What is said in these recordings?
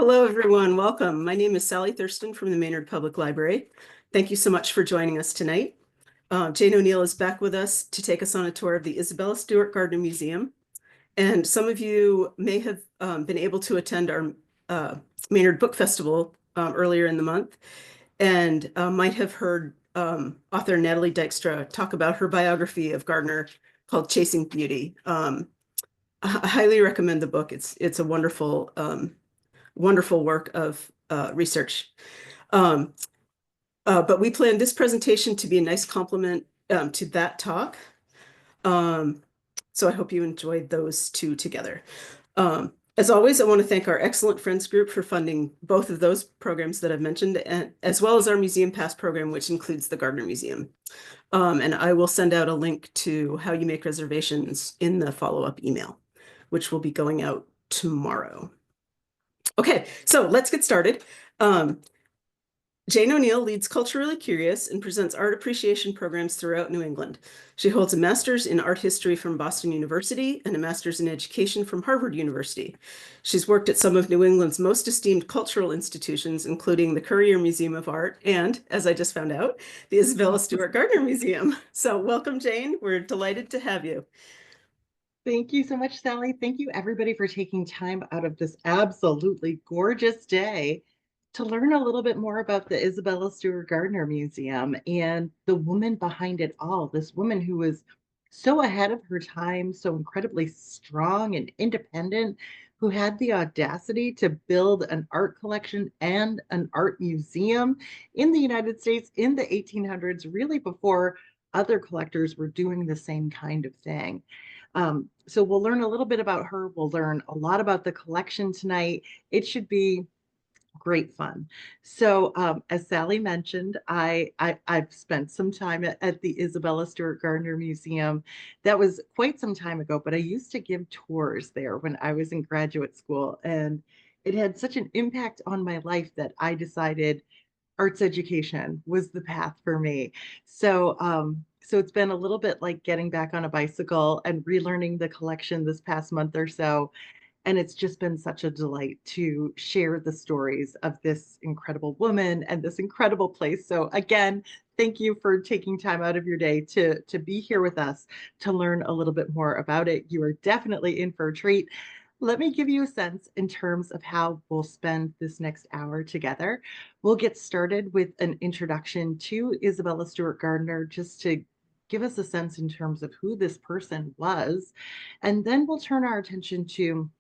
Hello, everyone. Welcome. My name is Sally Thurston from the Maynard Public Library. Thank you so much for joining us tonight. Jane Oneail is back with us to take us on a tour of the Isabella Stewart Gardner Museum. And some of you may have been able to attend our Maynard Book Festival earlier in the month and might have heard author Natalie Dykstra talk about her biography of Gardner called Chasing Beauty. I highly recommend the book. It's a wonderful work of research. Um, but we planned this presentation to be a nice complement to that talk. So I hope you enjoyed those two together. As always, I want to thank our excellent Friends group for funding both of those programs that I've mentioned, and as well as our Museum Pass program, which includes the Gardner Museum. And I will send out a link to how you make reservations in the follow-up email, which will be going out tomorrow. Okay, so let's get started. Jane Oneail leads Culturally Curious and presents art appreciation programs throughout New England. She holds a master's in art history from Boston University and a master's in education from Harvard University. She's worked at some of New England's most esteemed cultural institutions, including the Currier Museum of Art and, as I just found out, the Isabella Stewart Gardner Museum. So welcome, Jane. We're delighted to have you. Thank you so much, Sally. Thank you, everybody, for taking time out of this absolutely gorgeous day to learn a little bit more about the Isabella Stewart Gardner Museum and the woman behind it all. This woman who was so ahead of her time, so incredibly strong and independent, who had the audacity to build an art collection and an art museum in the United States in the 1800s, really before other collectors were doing the same kind of thing. So we'll learn a little bit about her. We'll learn a lot about the collection tonight. It should be great fun. So as Sally mentioned, I've spent some time at the Isabella Stewart Gardner Museum. That was quite some time ago, but I used to give tours there when I was in graduate school, and it had such an impact on my life that I decided arts education was the path for me. So it's been a little bit like getting back on a bicycle and relearning the collection this past month or so. And it's just been such a delight to share the stories of this incredible woman and this incredible place. So again, thank you for taking time out of your day to be here with us to learn a little bit more about it. You are definitely in for a treat. Let me give you a sense in terms of how we'll spend this next hour together. We'll get started with an introduction to Isabella Stewart Gardner, just to give us a sense in terms of who this person was. And then we'll turn our attention to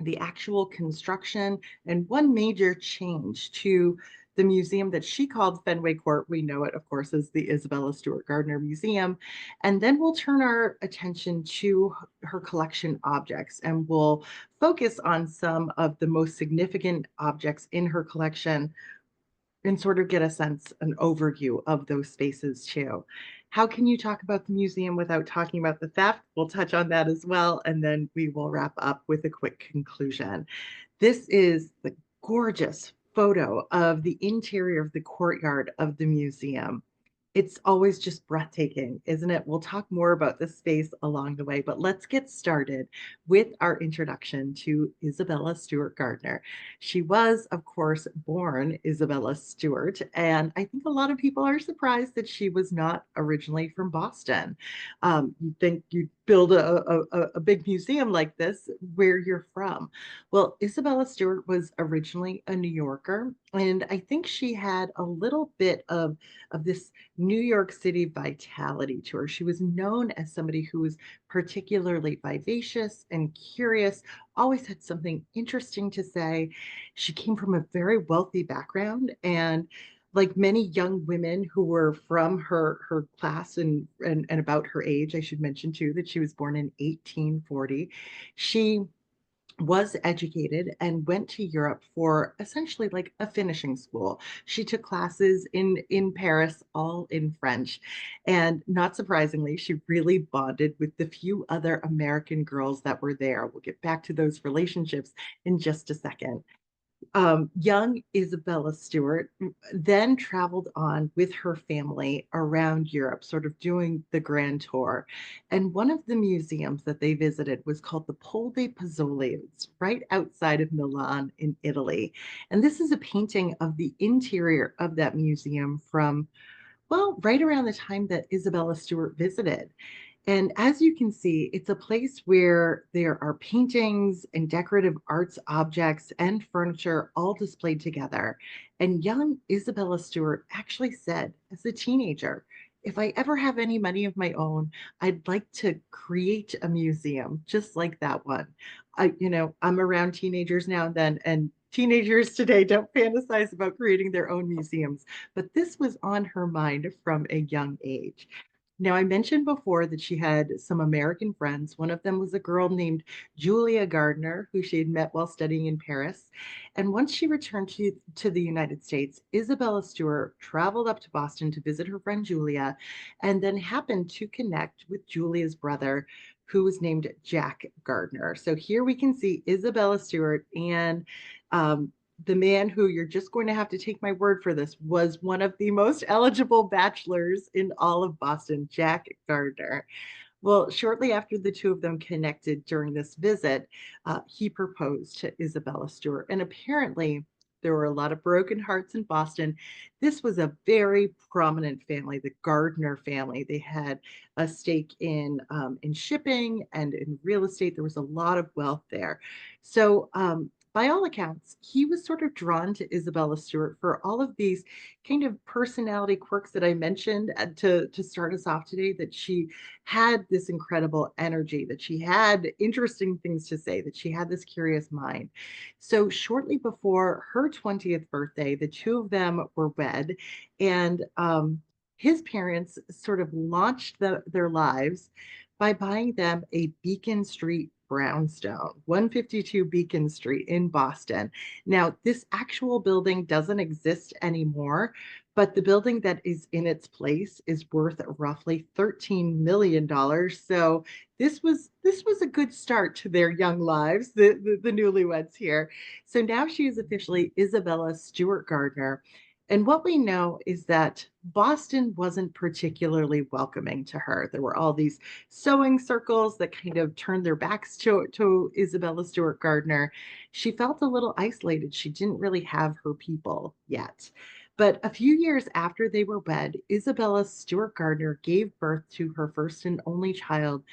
the actual construction and one major change to the museum that she called Fenway Court. We know it, of course, as the Isabella Stewart Gardner Museum. And then we'll turn our attention to her collection objects, and we'll focus on some of the most significant objects in her collection and sort of get a sense, an overview of those spaces too. How can you talk about the museum without talking about the theft? We'll touch on that as well, and then we will wrap up with a quick conclusion. This is the gorgeous photo of the interior of the courtyard of the museum. It's always just breathtaking, isn't it? We'll talk more about this space along the way, but let's get started with our introduction to Isabella Stewart Gardner. She was, of course, born Isabella Stewart, and I think a lot of people are surprised that she was not originally from Boston. You'd think you'd build a big museum like this where you're from. Well, Isabella Stewart was originally a New Yorker, and I think she had a little bit of this New York City vitality to her. She was known as somebody who was particularly vivacious and curious, always had something interesting to say. She came from a very wealthy background, and like many young women who were from her class and about her age, I should mention too that she was born in 1840. She was educated and went to Europe for essentially like a finishing school. She took classes in Paris, all in French. And not surprisingly, she really bonded with the few other American girls that were there. We'll get back to those relationships in just a second. Young Isabella Stewart then traveled on with her family around Europe, sort of doing the grand tour. And one of the museums that they visited was called the Pole dei Pazzoli. It's right outside of Milan in Italy. And this is a painting of the interior of that museum from, well, right around the time that Isabella Stewart visited. And as you can see, it's a place where there are paintings and decorative arts objects and furniture all displayed together. And young Isabella Stewart actually said, as a teenager, if I ever have any money of my own, I'd like to create a museum just like that one. I'm around teenagers now and then, and teenagers today don't fantasize about creating their own museums, but this was on her mind from a young age. Now, I mentioned before that she had some American friends. One of them was a girl named Julia Gardner, who she had met while studying in Paris. And once she returned to the United States, Isabella Stewart traveled up to Boston to visit her friend Julia, and then happened to connect with Julia's brother, who was named Jack Gardner. So here we can see Isabella Stewart and the man who, you're just going to have to take my word for this, was one of the most eligible bachelors in all of Boston, Jack Gardner. Well, shortly after the two of them connected during this visit, he proposed to Isabella Stewart. And apparently, there were a lot of broken hearts in Boston. This was a very prominent family, the Gardner family. They had a stake in shipping and in real estate. There was a lot of wealth there. So, by all accounts, he was sort of drawn to Isabella Stewart for all of these kind of personality quirks that I mentioned to start us off today, that she had this incredible energy, that she had interesting things to say, that she had this curious mind. So, shortly before her 20th birthday, the two of them were wed, and his parents sort of launched their lives by buying them a Beacon Street brownstone, 152 Beacon Street in Boston. Now, this actual building doesn't exist anymore, but the building that is in its place is worth roughly $13 million. So this was a good start to their young lives, the newlyweds here. So now she is officially Isabella Stewart Gardner. And what we know is that Boston wasn't particularly welcoming to her. There were all these sewing circles that kind of turned their backs to Isabella Stewart Gardner. She felt a little isolated. She didn't really have her people yet. But a few years after they were wed, Isabella Stewart Gardner gave birth to her first and only child,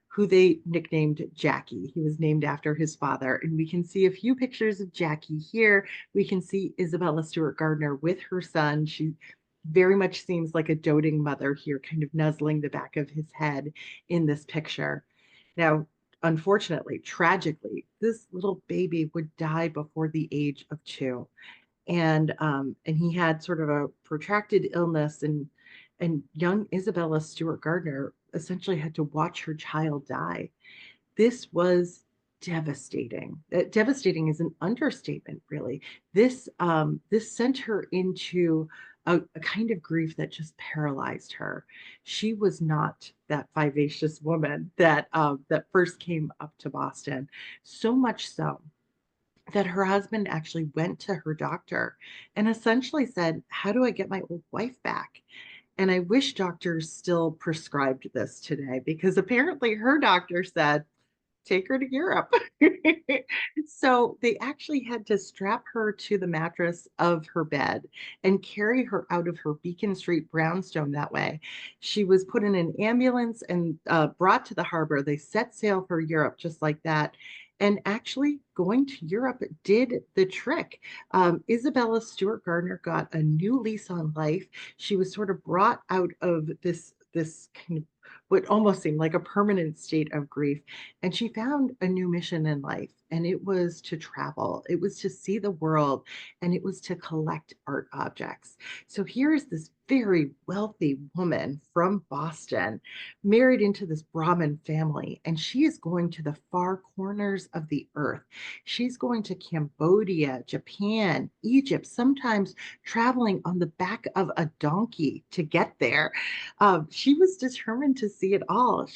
who they nicknamed Jackie. He was named after his father. And we can see a few pictures of Jackie here. We can see Isabella Stewart Gardner with her son. She very much seems like a doting mother here, kind of nuzzling the back of his head in this picture. Now, unfortunately, tragically, this little baby would die before the age of 2. And he had sort of a protracted illness, and young Isabella Stewart Gardner essentially had to watch her child die. This was devastating. Devastating is an understatement, really. This sent her into a kind of grief that just paralyzed her. She was not that vivacious woman that first came up to Boston. So much so that her husband actually went to her doctor and essentially said, "How do I get my old wife back?" And I wish doctors still prescribed this today, because apparently her doctor said, "Take her to Europe." So they actually had to strap her to the mattress of her bed and carry her out of her Beacon Street brownstone that way. She was put in an ambulance and brought to the harbor. They set sail for Europe just like that. And actually, going to Europe did the trick. Isabella Stewart Gardner got a new lease on life. She was sort of brought out of this kind of what almost seemed like a permanent state of grief. And she found a new mission in life, and it was to travel, it was to see the world, and it was to collect art objects. So here's this very wealthy woman from Boston, married into this Brahmin family, and she is going to the far corners of the earth. She's going to Cambodia, Japan, Egypt, sometimes traveling on the back of a donkey to get there. She was determined to see it all.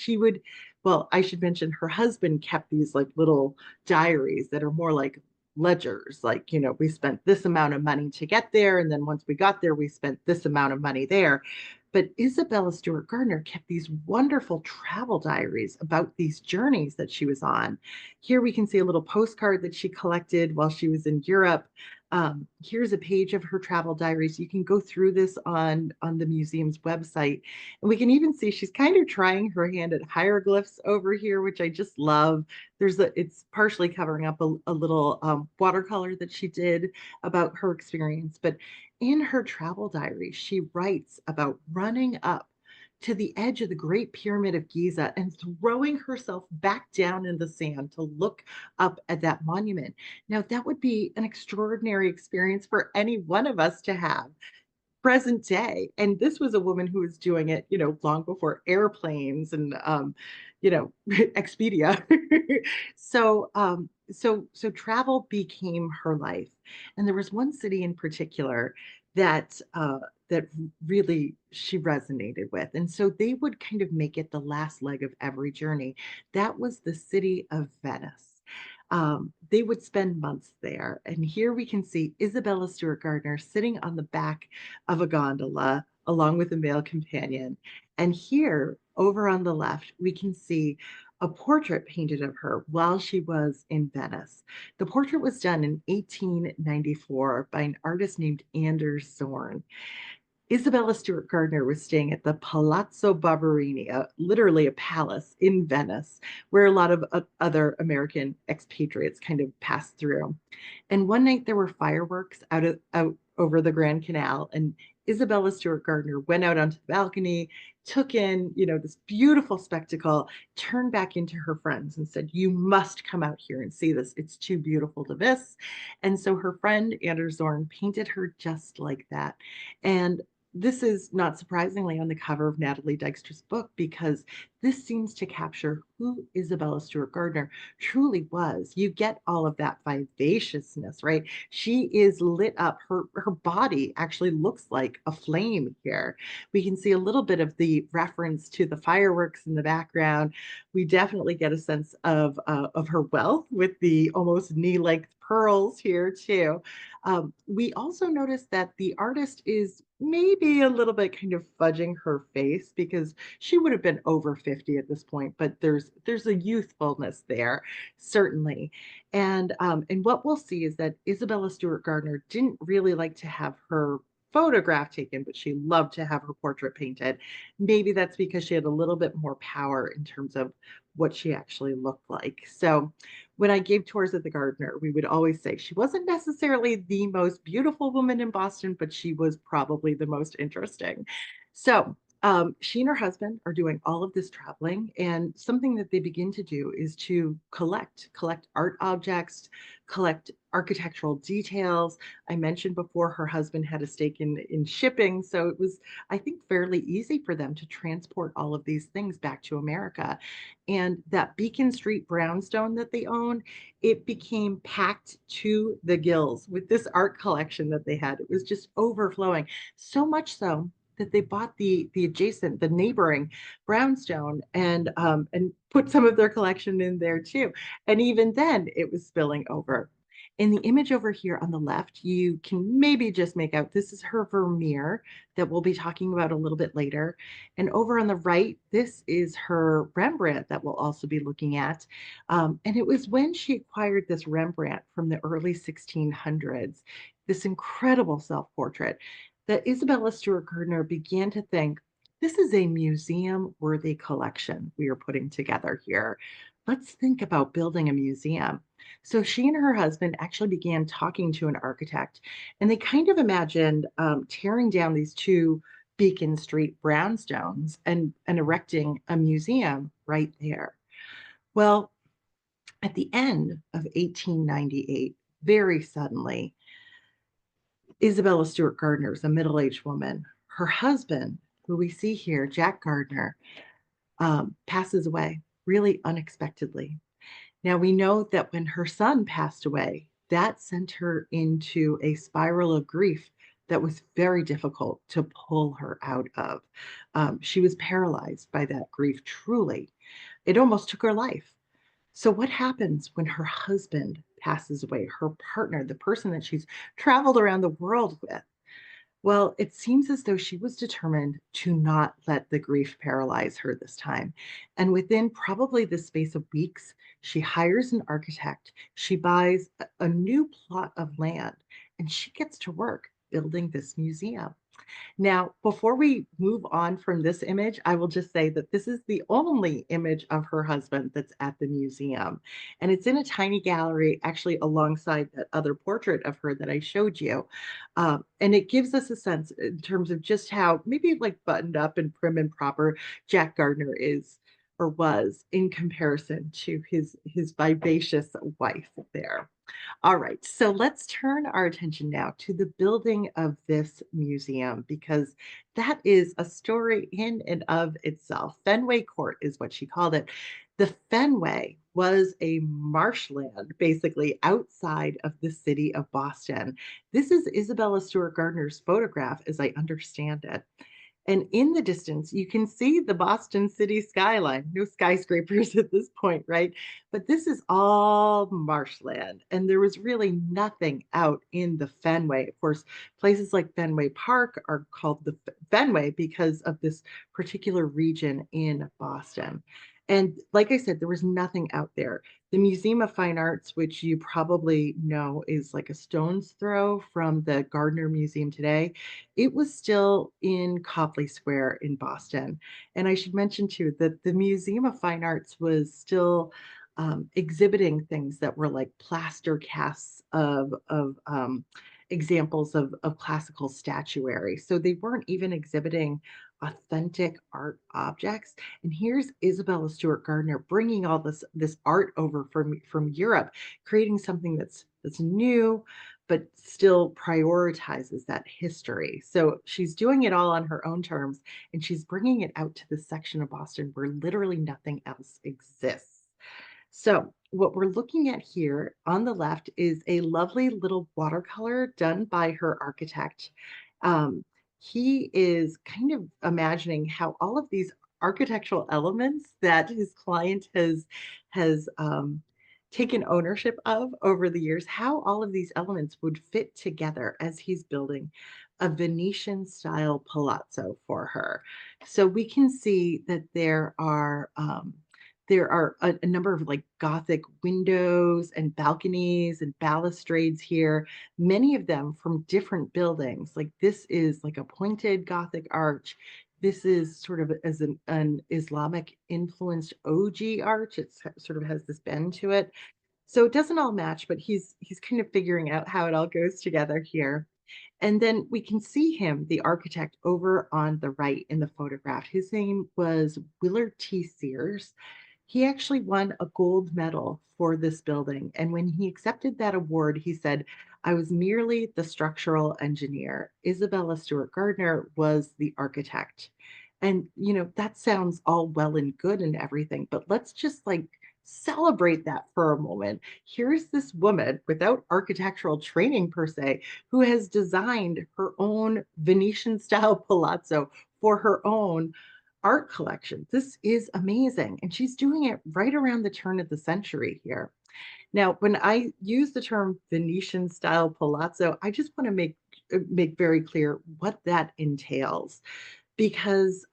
Well, I should mention her husband kept these like little diaries that are more like ledgers, like, we spent this amount of money to get there, and then once we got there, we spent this amount of money there. But Isabella Stewart Gardner kept these wonderful travel diaries about these journeys that she was on. Here we can see a little postcard that she collected while she was in Europe. Here's a page of her travel diaries. You can go through this on the museum's website. And we can even see she's kind of trying her hand at hieroglyphs over here, which I just love. It's partially covering up a little watercolor that she did about her experience. But in her travel diary, she writes about running up to the edge of the Great Pyramid of Giza and throwing herself back down in the sand to look up at that monument. Now, that would be an extraordinary experience for any one of us to have present day. And this was a woman who was doing it, long before airplanes and, Expedia. So travel became her life. And there was one city in particular that really she resonated with. And so they would kind of make it the last leg of every journey. That was the city of Venice. They would spend months there. And here we can see Isabella Stewart Gardner sitting on the back of a gondola along with a male companion. And here, over on the left, we can see a portrait painted of her while she was in Venice. The portrait was done in 1894 by an artist named Anders Zorn. Isabella Stewart Gardner was staying at the Palazzo Barberini, literally a palace in Venice, where a lot of other American expatriates kind of passed through. And one night there were fireworks out over the Grand Canal, and Isabella Stewart Gardner went out onto the balcony, took in, this beautiful spectacle, turned back into her friends and said, "You must come out here and see this. It's too beautiful to miss." And so her friend Anders Zorn painted her just like that. And this is not surprisingly on the cover of Natalie Dykstra's book, because this seems to capture who Isabella Stewart Gardner truly was. You get all of that vivaciousness, right? She is lit up. Her body actually looks like a flame here. We can see a little bit of the reference to the fireworks in the background. We definitely get a sense of her wealth with the almost knee-length pearls here too. We also notice that the artist is maybe a little bit kind of fudging her face, because she would have been over 50 at this point, but there's a youthfulness there, certainly. And what we'll see is that Isabella Stewart Gardner didn't really like to have her photograph taken, but she loved to have her portrait painted. Maybe that's because she had a little bit more power in terms of what she actually looked like. So when I gave tours at the Gardner, we would always say she wasn't necessarily the most beautiful woman in Boston, but she was probably the most interesting. So she and her husband are doing all of this traveling, and something that they begin to do is to collect art objects, collect architectural details. I mentioned before her husband had a stake in shipping, so it was, I think, fairly easy for them to transport all of these things back to America. And that Beacon Street brownstone that they own, it became packed to the gills with this art collection that they had. It was just overflowing, so much so that they bought the neighboring brownstone and put some of their collection in there too. And even then, it was spilling over. In the image over here on the left, you can maybe just make out this is her Vermeer that we'll be talking about a little bit later. And over on the right, this is her Rembrandt that we'll also be looking at. And it was when she acquired this Rembrandt from the early 1600s, this incredible self-portrait, that Isabella Stewart Gardner began to think, this is a museum-worthy collection we are putting together here. Let's think about building a museum. So she and her husband actually began talking to an architect, and they kind of imagined tearing down these two Beacon Street brownstones and erecting a museum right there. Well, at the end of 1898, very suddenly, Isabella Stewart Gardner is a middle-aged woman. Her husband, who we see here, Jack Gardner, passes away really unexpectedly. Now, we know that when her son passed away, that sent her into a spiral of grief that was very difficult to pull her out of. She was paralyzed by that grief, truly. It almost took her life. So, what happens when her husband passes away, her partner, the person that she's traveled around the world with. Well, it seems as though she was determined to not let the grief paralyze her this time. And within probably the space of weeks, she hires an architect, she buys a new plot of land, and she gets to work building this museum. Now, before we move on from this image, I will just say that this is the only image of her husband that's at the museum. And it's in a tiny gallery, actually, alongside that other portrait of her that I showed you. And it gives us a sense in terms of just how maybe like buttoned up and prim and proper Jack Gardner is or was in comparison to his vivacious wife there. All right, so let's turn our attention now to the building of this museum because that is a story in and of itself. Fenway Court is what she called it. The Fenway was a marshland basically outside of the city of Boston. This is Isabella Stewart Gardner's photograph, as I understand it. And in the distance, you can see the Boston city skyline. No skyscrapers at this point, right? But this is all marshland. And there was really nothing out in the Fenway. Of course, places like Fenway Park are called the Fenway because of this particular region in Boston. And like I said, there was nothing out there. The Museum of Fine Arts, which you probably know is like a stone's throw from the Gardner Museum today, it was still in Copley Square in Boston. And I should mention too that the Museum of Fine Arts was still exhibiting things that were like plaster casts of examples of classical statuary. So they weren't even exhibiting authentic art objects. And here's Isabella Stewart Gardner bringing all this art over from Europe, creating something that's new, but still prioritizes that history. So she's doing it all on her own terms, and she's bringing it out to this section of Boston where literally nothing else exists. So what we're looking at here on the left is a lovely little watercolor done by her architect. Um, he is kind of imagining how all of these architectural elements that his client has taken ownership of over the years, how all of these elements would fit together as he's building a Venetian style palazzo for her. So we can see that there are a number of like Gothic windows and balconies and balustrades here, many of them from different buildings. Like this is like a pointed Gothic arch. This is sort of as an Islamic influenced OG arch. It sort of has this bend to it. So it doesn't all match, but he's kind of figuring out how it all goes together here. And then we can see him, the architect, over on the right in the photograph. His name was Willard T. Sears. He actually won a gold medal for this building. And when he accepted that award, he said, I was merely the structural engineer. Isabella Stewart Gardner was the architect. And, that sounds all well and good and everything, but let's just like celebrate that for a moment. Here's this woman without architectural training per se, who has designed her own Venetian style palazzo for her own art collection. This is amazing. And she's doing it right around the turn of the century here. Now, when I use the term Venetian style palazzo, I just want to make very clear what that entails because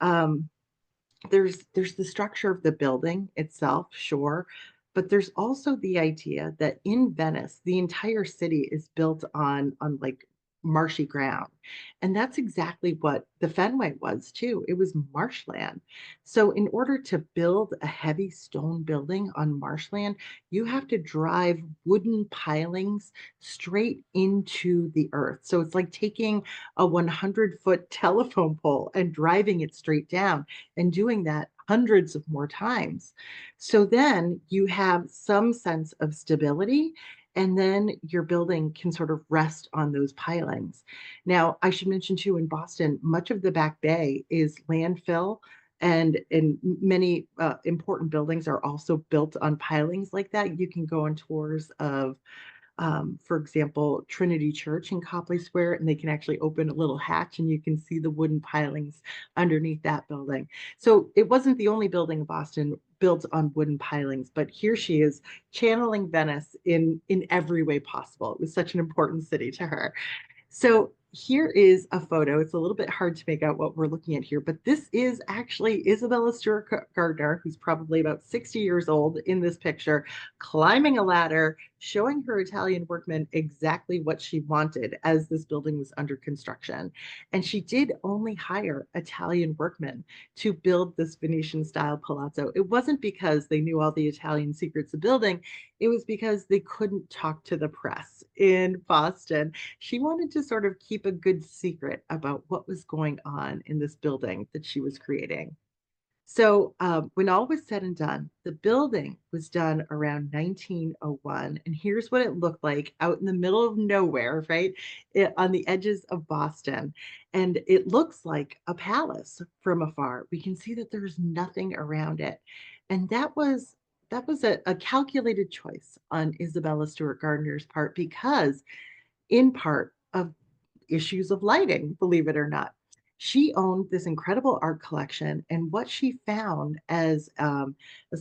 there's the structure of the building itself, sure, but there's also the idea that in Venice, the entire city is built on like marshy ground. And that's exactly what the Fenway was too. It was marshland. So in order to build a heavy stone building on marshland, you have to drive wooden pilings straight into the earth. So it's like taking a 100-foot telephone pole and driving it straight down and doing that hundreds of more times. So then you have some sense of stability, and then your building can sort of rest on those pilings. Now, I should mention too, in Boston, much of the Back Bay is landfill. And many important buildings are also built on pilings like that. You can go on tours For example, Trinity Church in Copley Square, and they can actually open a little hatch and you can see the wooden pilings underneath that building. So it wasn't the only building in Boston built on wooden pilings, but here she is channeling Venice in every way possible. It was such an important city to her. So here is a photo. It's a little bit hard to make out what we're looking at here, but this is actually Isabella Stewart Gardner, who's probably about 60 years old in this picture, climbing a ladder, showing her Italian workmen exactly what she wanted as this building was under construction. And she did only hire Italian workmen to build this Venetian style palazzo. It wasn't because they knew all the Italian secrets of building, it was because they couldn't talk to the press in Boston. She wanted to sort of keep a good secret about what was going on in this building that she was creating. So, when all was said and done, the building was done around 1901. And here's what it looked like out in the middle of nowhere, right? On the edges of Boston. And it looks like a palace from afar. We can see that there's nothing around it. And that was a calculated choice on Isabella Stewart Gardner's part because in part of issues of lighting, believe it or not. She owned this incredible art collection, and what she found as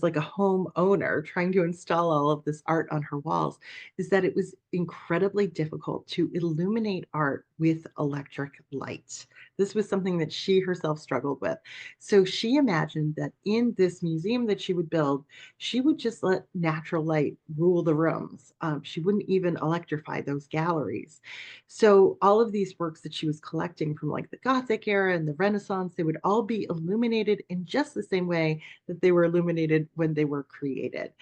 like a home owner trying to install all of this art on her walls is that it was incredibly difficult to illuminate art with electric light. This was something that she herself struggled with. So she imagined that in this museum that she would build, she would just let natural light rule the rooms. She wouldn't even electrify those galleries. So all of these works that she was collecting from like the Gothic era and the Renaissance, they would all be illuminated in just the same way that they were illuminated when they were created.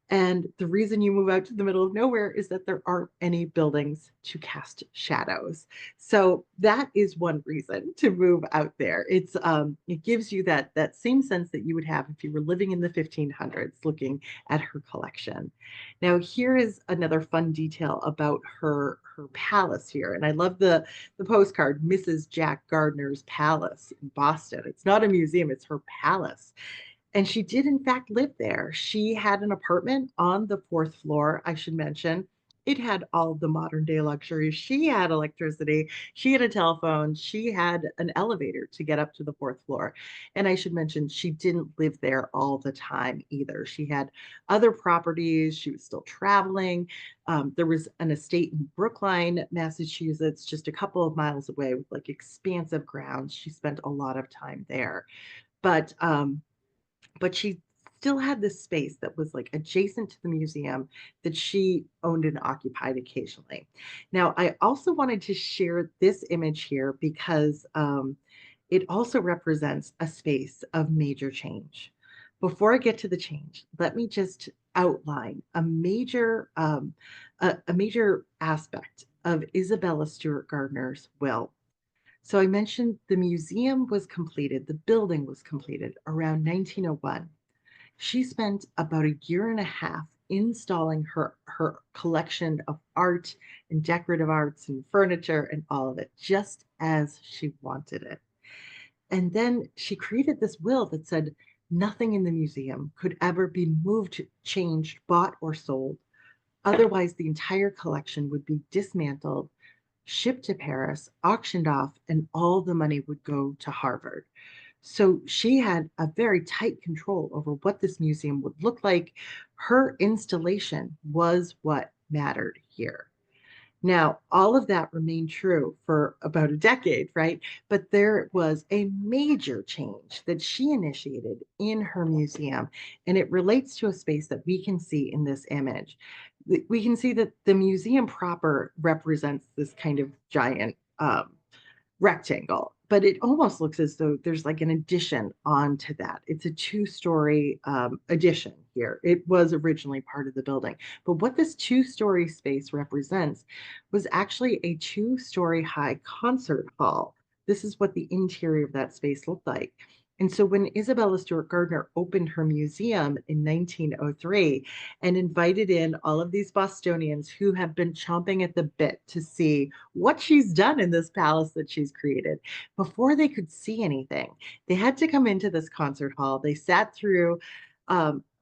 And the reason you move out to the middle of nowhere is that there aren't any buildings to cast shadows. So that is one reason to move out there. It gives you that same sense that you would have if you were living in the 1500s looking at her collection. Now here is another fun detail about her palace here. And I love the postcard, Mrs. Jack Gardner's Palace in Boston. It's not a museum, it's her palace. And she did, in fact, live there. She had an apartment on the fourth floor, I should mention. It had all the modern day luxuries. She had electricity. She had a telephone. She had an elevator to get up to the fourth floor. And I should mention, she didn't live there all the time either. She had other properties. She was still traveling. There was an estate in Brookline, Massachusetts, just a couple of miles away with like expansive grounds. She spent a lot of time there. But but she still had this space that was like adjacent to the museum that she owned and occupied occasionally. Now, I also wanted to share this image here because it also represents a space of major change. Before I get to the change, let me just outline a major aspect of Isabella Stewart Gardner's will. So I mentioned the museum was completed, the building was completed around 1901. She spent about a year and a half installing her collection of art and decorative arts and furniture and all of it, just as she wanted it. And then she created this will that said nothing in the museum could ever be moved, changed, bought, or sold. Otherwise, the entire collection would be dismantled, shipped to Paris, auctioned off, and all the money would go to Harvard. So she had a very tight control over what this museum would look like. Her installation was what mattered here. Now, all of that remained true for about a decade, right? But there was a major change that she initiated in her museum, and it relates to a space that we can see in this image. We can see that the museum proper represents this kind of giant rectangle, but it almost looks as though there's like an addition onto that. It's a two-story addition here. It was originally part of the building, but what this two-story space represents was actually a two-story high concert hall. This is what the interior of that space looked like. And so when Isabella Stewart Gardner opened her museum in 1903 and invited in all of these Bostonians who have been chomping at the bit to see what she's done in this palace that she's created, before they could see anything, they had to come into this concert hall. They sat through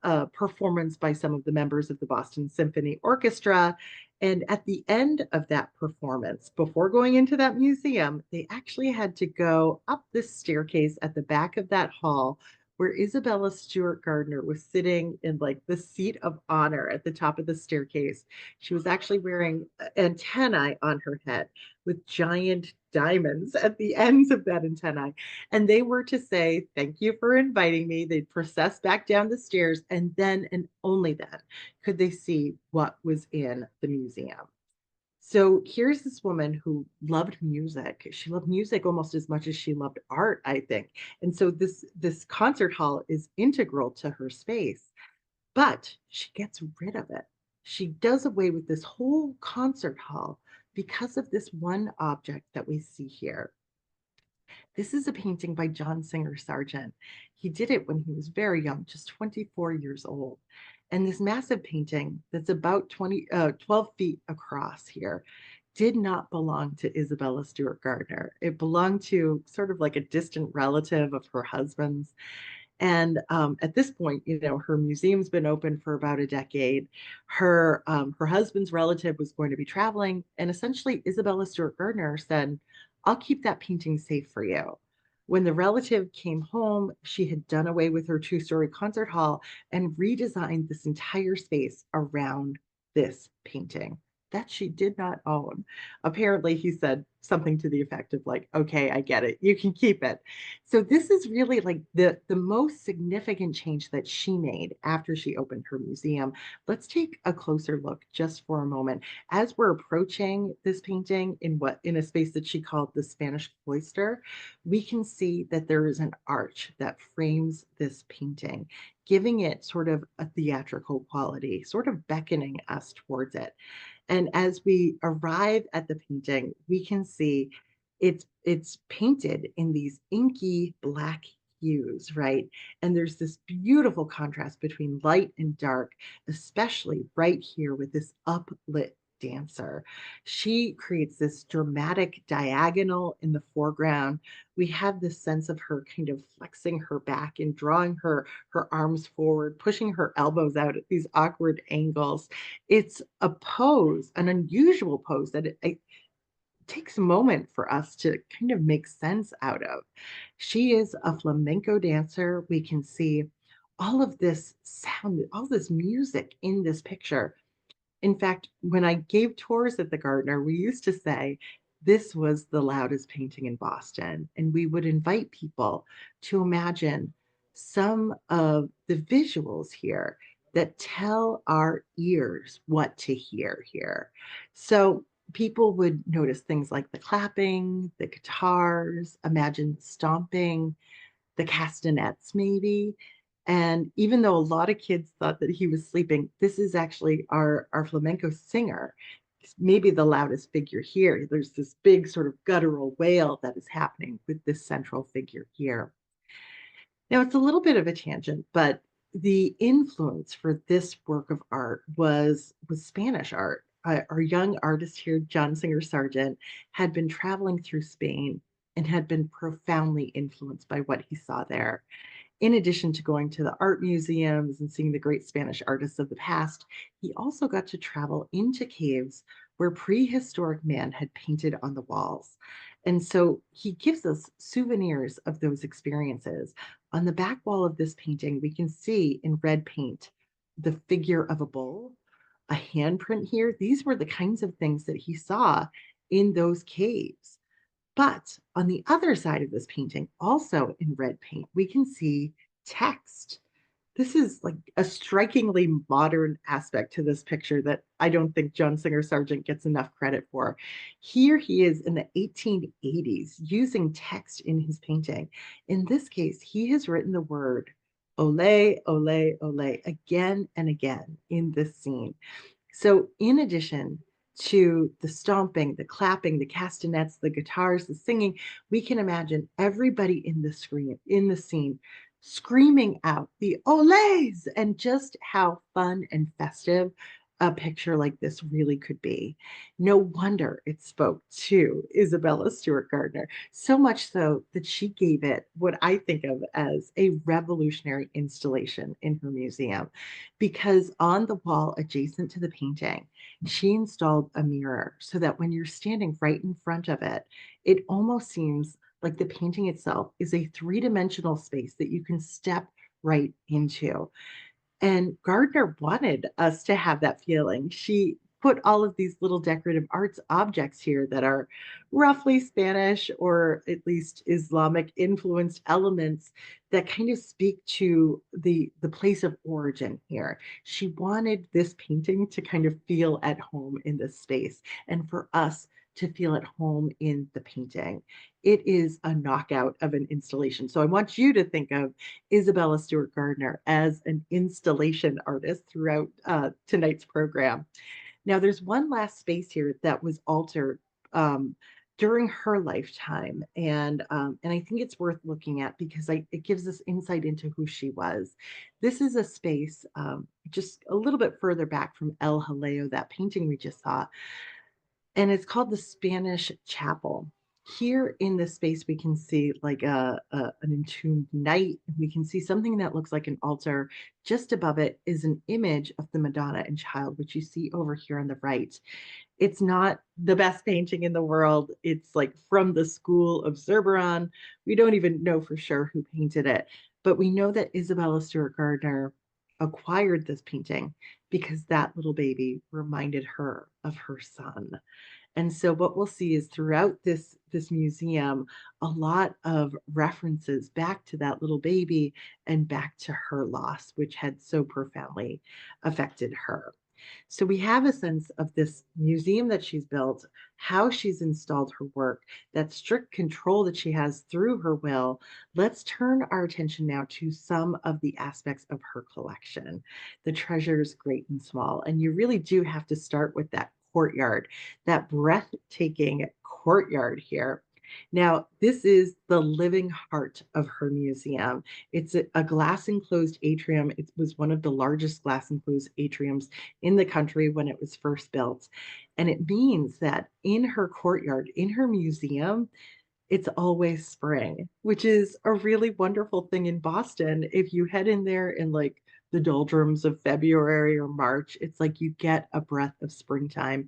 a performance by some of the members of the Boston Symphony Orchestra. And at the end of that performance, before going into that museum, they actually had to go up this staircase at the back of that hall where Isabella Stewart Gardner was sitting in like the seat of honor at the top of the staircase. She was actually wearing antennae on her head with giant diamonds at the ends of that antennae. And they were to say, "Thank you for inviting me." They'd process back down the stairs, and then and only then could they see what was in the museum. So here's this woman who loved music. She loved music almost as much as she loved art, I think. And so this concert hall is integral to her space, but she gets rid of it. She does away with this whole concert hall because of this one object that we see here. This is a painting by John Singer Sargent. He did it when he was very young, just 24 years old. And this massive painting that's about 12 feet across here did not belong to Isabella Stewart Gardner. It belonged to sort of like a distant relative of her husband's. And at this point, you know, her museum's been open for about a decade. Her husband's relative was going to be traveling, and essentially Isabella Stewart Gardner said, "I'll keep that painting safe for you." When the relative came home, she had done away with her two-story concert hall and redesigned this entire space around this painting that she did not own. Apparently, he said something to the effect of like, "Okay, I get it. You can keep it." So this is really like the most significant change that she made after she opened her museum. Let's take a closer look just for a moment. As we're approaching this painting in a space that she called the Spanish cloister, we can see that there is an arch that frames this painting, giving it sort of a theatrical quality, sort of beckoning us towards it. And as we arrive at the painting, we can see it's painted in these inky black hues, right? And there's this beautiful contrast between light and dark, especially right here with this uplit dancer. She creates this dramatic diagonal in the foreground. We have this sense of her kind of flexing her back and drawing her arms forward, pushing her elbows out at these awkward angles. It's a pose, an unusual pose that it takes a moment for us to kind of make sense out of. She is a flamenco dancer. We can see all of this sound, all this music in this picture. In fact, when I gave tours at the Gardner, we used to say this was the loudest painting in Boston. And we would invite people to imagine some of the visuals here that tell our ears what to hear here. So people would notice things like the clapping, the guitars, imagine stomping, the castanets maybe. And even though a lot of kids thought that he was sleeping, this is actually our flamenco singer. It's maybe the loudest figure here. There's this big sort of guttural wail that is happening with this central figure here. Now it's a little bit of a tangent, but the influence for this work of art was Spanish art. Our young artist here, John Singer Sargent, had been traveling through Spain and had been profoundly influenced by what he saw there. In addition to going to the art museums and seeing the great Spanish artists of the past, he also got to travel into caves where prehistoric man had painted on the walls. And so he gives us souvenirs of those experiences. On the back wall of this painting, we can see in red paint the figure of a bull, a handprint here. These were the kinds of things that he saw in those caves. But on the other side of this painting, also in red paint, we can see text. This is like a strikingly modern aspect to this picture that I don't think John Singer Sargent gets enough credit for. Here he is in the 1880s using text in his painting. In this case, he has written the word ole, ole, ole again and again in this scene. So in addition to the stomping, the clapping, the castanets, the guitars, the singing, we can imagine everybody in the scene screaming out the oles and just how fun and festive a picture like this really could be. No wonder it spoke to Isabella Stewart Gardner, so much so that she gave it what I think of as a revolutionary installation in her museum. Because on the wall adjacent to the painting, she installed a mirror so that when you're standing right in front of it, it almost seems like the painting itself is a three-dimensional space that you can step right into. And Gardner wanted us to have that feeling. She put all of these little decorative arts objects here that are roughly Spanish or at least Islamic influenced elements that kind of speak to the place of origin here. She wanted this painting to kind of feel at home in this space and for us to feel at home in the painting. It is a knockout of an installation. So I want you to think of Isabella Stewart Gardner as an installation artist throughout tonight's program. Now, there's one last space here that was altered um, during her lifetime, and I think it's worth looking at because it gives us insight into who she was. This is a space just a little bit further back from El Jaleo, that painting we just saw, and it's called the Spanish Chapel. Here in this space, we can see like an entombed knight. We can see something that looks like an altar. Just above it is an image of the Madonna and Child, which you see over here on the right. It's not the best painting in the world. It's like from the school of Zurbaran. We don't even know for sure who painted it, but we know that Isabella Stewart Gardner acquired this painting because that little baby reminded her of her son. And so what we'll see is throughout this museum, a lot of references back to that little baby and back to her loss, which had so profoundly affected her. So we have a sense of this museum that she's built, how she's installed her work, that strict control that she has through her will. Let's turn our attention now to some of the aspects of her collection, the treasures great and small. And you really do have to start with that courtyard, that breathtaking courtyard here. Now, this is the living heart of her museum. It's a glass enclosed atrium. It was one of the largest glass enclosed atriums in the country when it was first built. And it means that in her courtyard, in her museum, it's always spring, which is a really wonderful thing in Boston. If you head in there in like the doldrums of February or March, it's like you get a breath of springtime.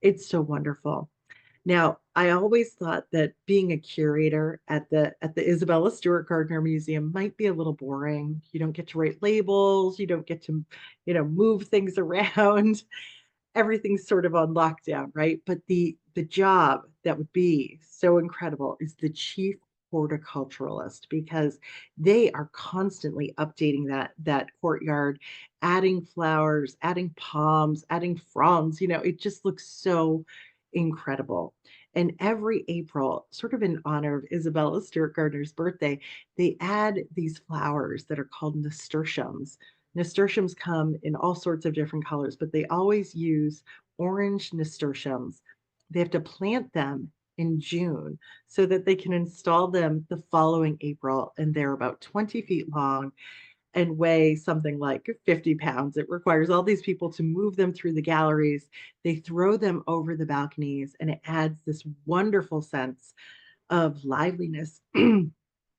It's so wonderful. Now, I always thought that being a curator at the Isabella Stewart Gardner Museum might be a little boring. You don't get to write labels, you don't get to, move things around. Everything's sort of on lockdown, right? But the job that would be so incredible is the chief horticulturalist because they are constantly updating that courtyard, adding flowers, adding palms, adding fronds. It just looks so incredible. And every April, sort of in honor of Isabella Stewart Gardner's birthday, they add these flowers that are called nasturtiums. Nasturtiums come in all sorts of different colors, but they always use orange nasturtiums. They have to plant them in June so that they can install them the following April, and they're about 20 feet long and weigh something like 50 pounds. It requires all these people to move them through the galleries. They throw them over the balconies, and it adds this wonderful sense of liveliness and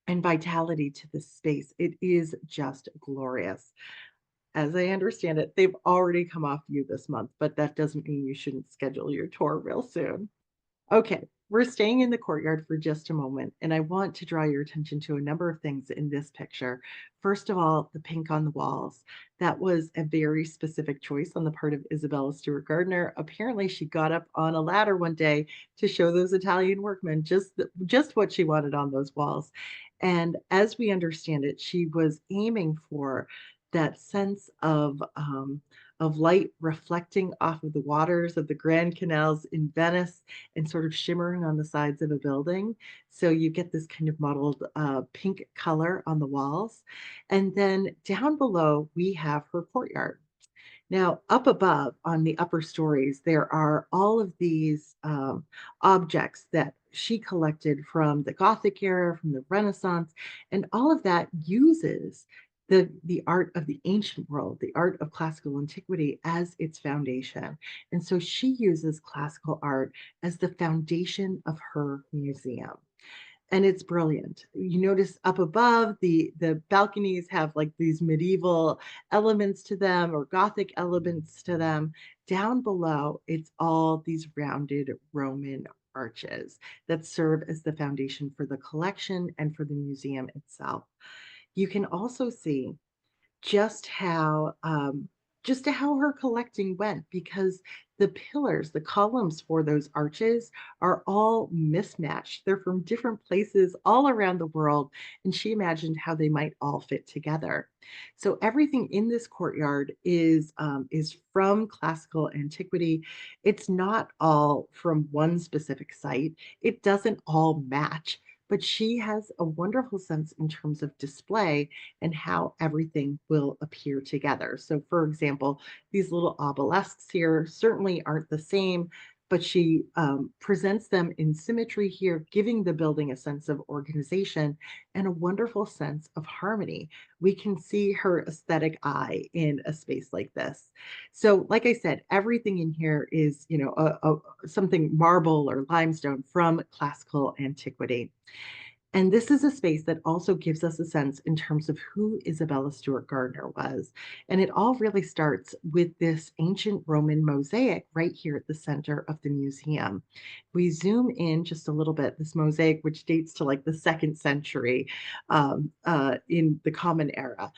vitality to this space. It is just glorious. As I understand it, they've already come off view this month, but that doesn't mean you shouldn't schedule your tour real soon. Okay, we're staying in the courtyard for just a moment, and I want to draw your attention to a number of things in this picture. First of all, the pink on the walls. That was a very specific choice on the part of Isabella Stewart Gardner. Apparently, she got up on a ladder one day to show those Italian workmen just what she wanted on those walls. And as we understand it, she was aiming for that sense of light reflecting off of the waters of the Grand Canals in Venice and sort of shimmering on the sides of a building. So you get this kind of mottled pink color on the walls. And then down below, we have her courtyard. Now, up above on the upper stories, there are all of these objects that she collected from the Gothic era, from the Renaissance, and all of that uses the art of the ancient world, the art of classical antiquity as its foundation. And so she uses classical art as the foundation of her museum, and it's brilliant. You notice up above, the balconies have like these medieval elements to them or Gothic elements to them. Down below, it's all these rounded Roman arches that serve as the foundation for the collection and for the museum itself. You can also see just how her collecting went, because the pillars, the columns for those arches are all mismatched. They're from different places all around the world, and she imagined how they might all fit together. So everything in this courtyard is from classical antiquity. It's not all from one specific site. It doesn't all match, but she has a wonderful sense in terms of display and how everything will appear together. So, for example, these little obelisks here certainly aren't the same, but she presents them in symmetry here, giving the building a sense of organization and a wonderful sense of harmony. We can see her aesthetic eye in a space like this. So, like I said, everything in here is, something marble or limestone from classical antiquity. And this is a space that also gives us a sense in terms of who Isabella Stewart Gardner was. And it all really starts with this ancient Roman mosaic right here at the center of the museum. We zoom in just a little bit, this mosaic, which dates to like the second century in the Common Era,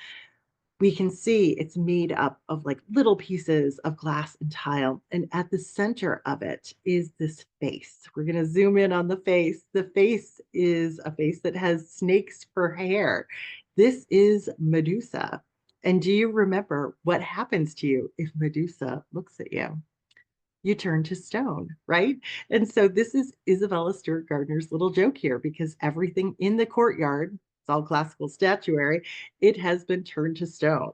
we can see it's made up of like little pieces of glass and tile. And at the center of it is this face. We're going to zoom in on the face. The face is a face that has snakes for hair. This is Medusa. And do you remember what happens to you if Medusa looks at you? You turn to stone, right? And so this is Isabella Stewart Gardner's little joke here, because everything in the courtyard, it's all classical statuary, it has been turned to stone.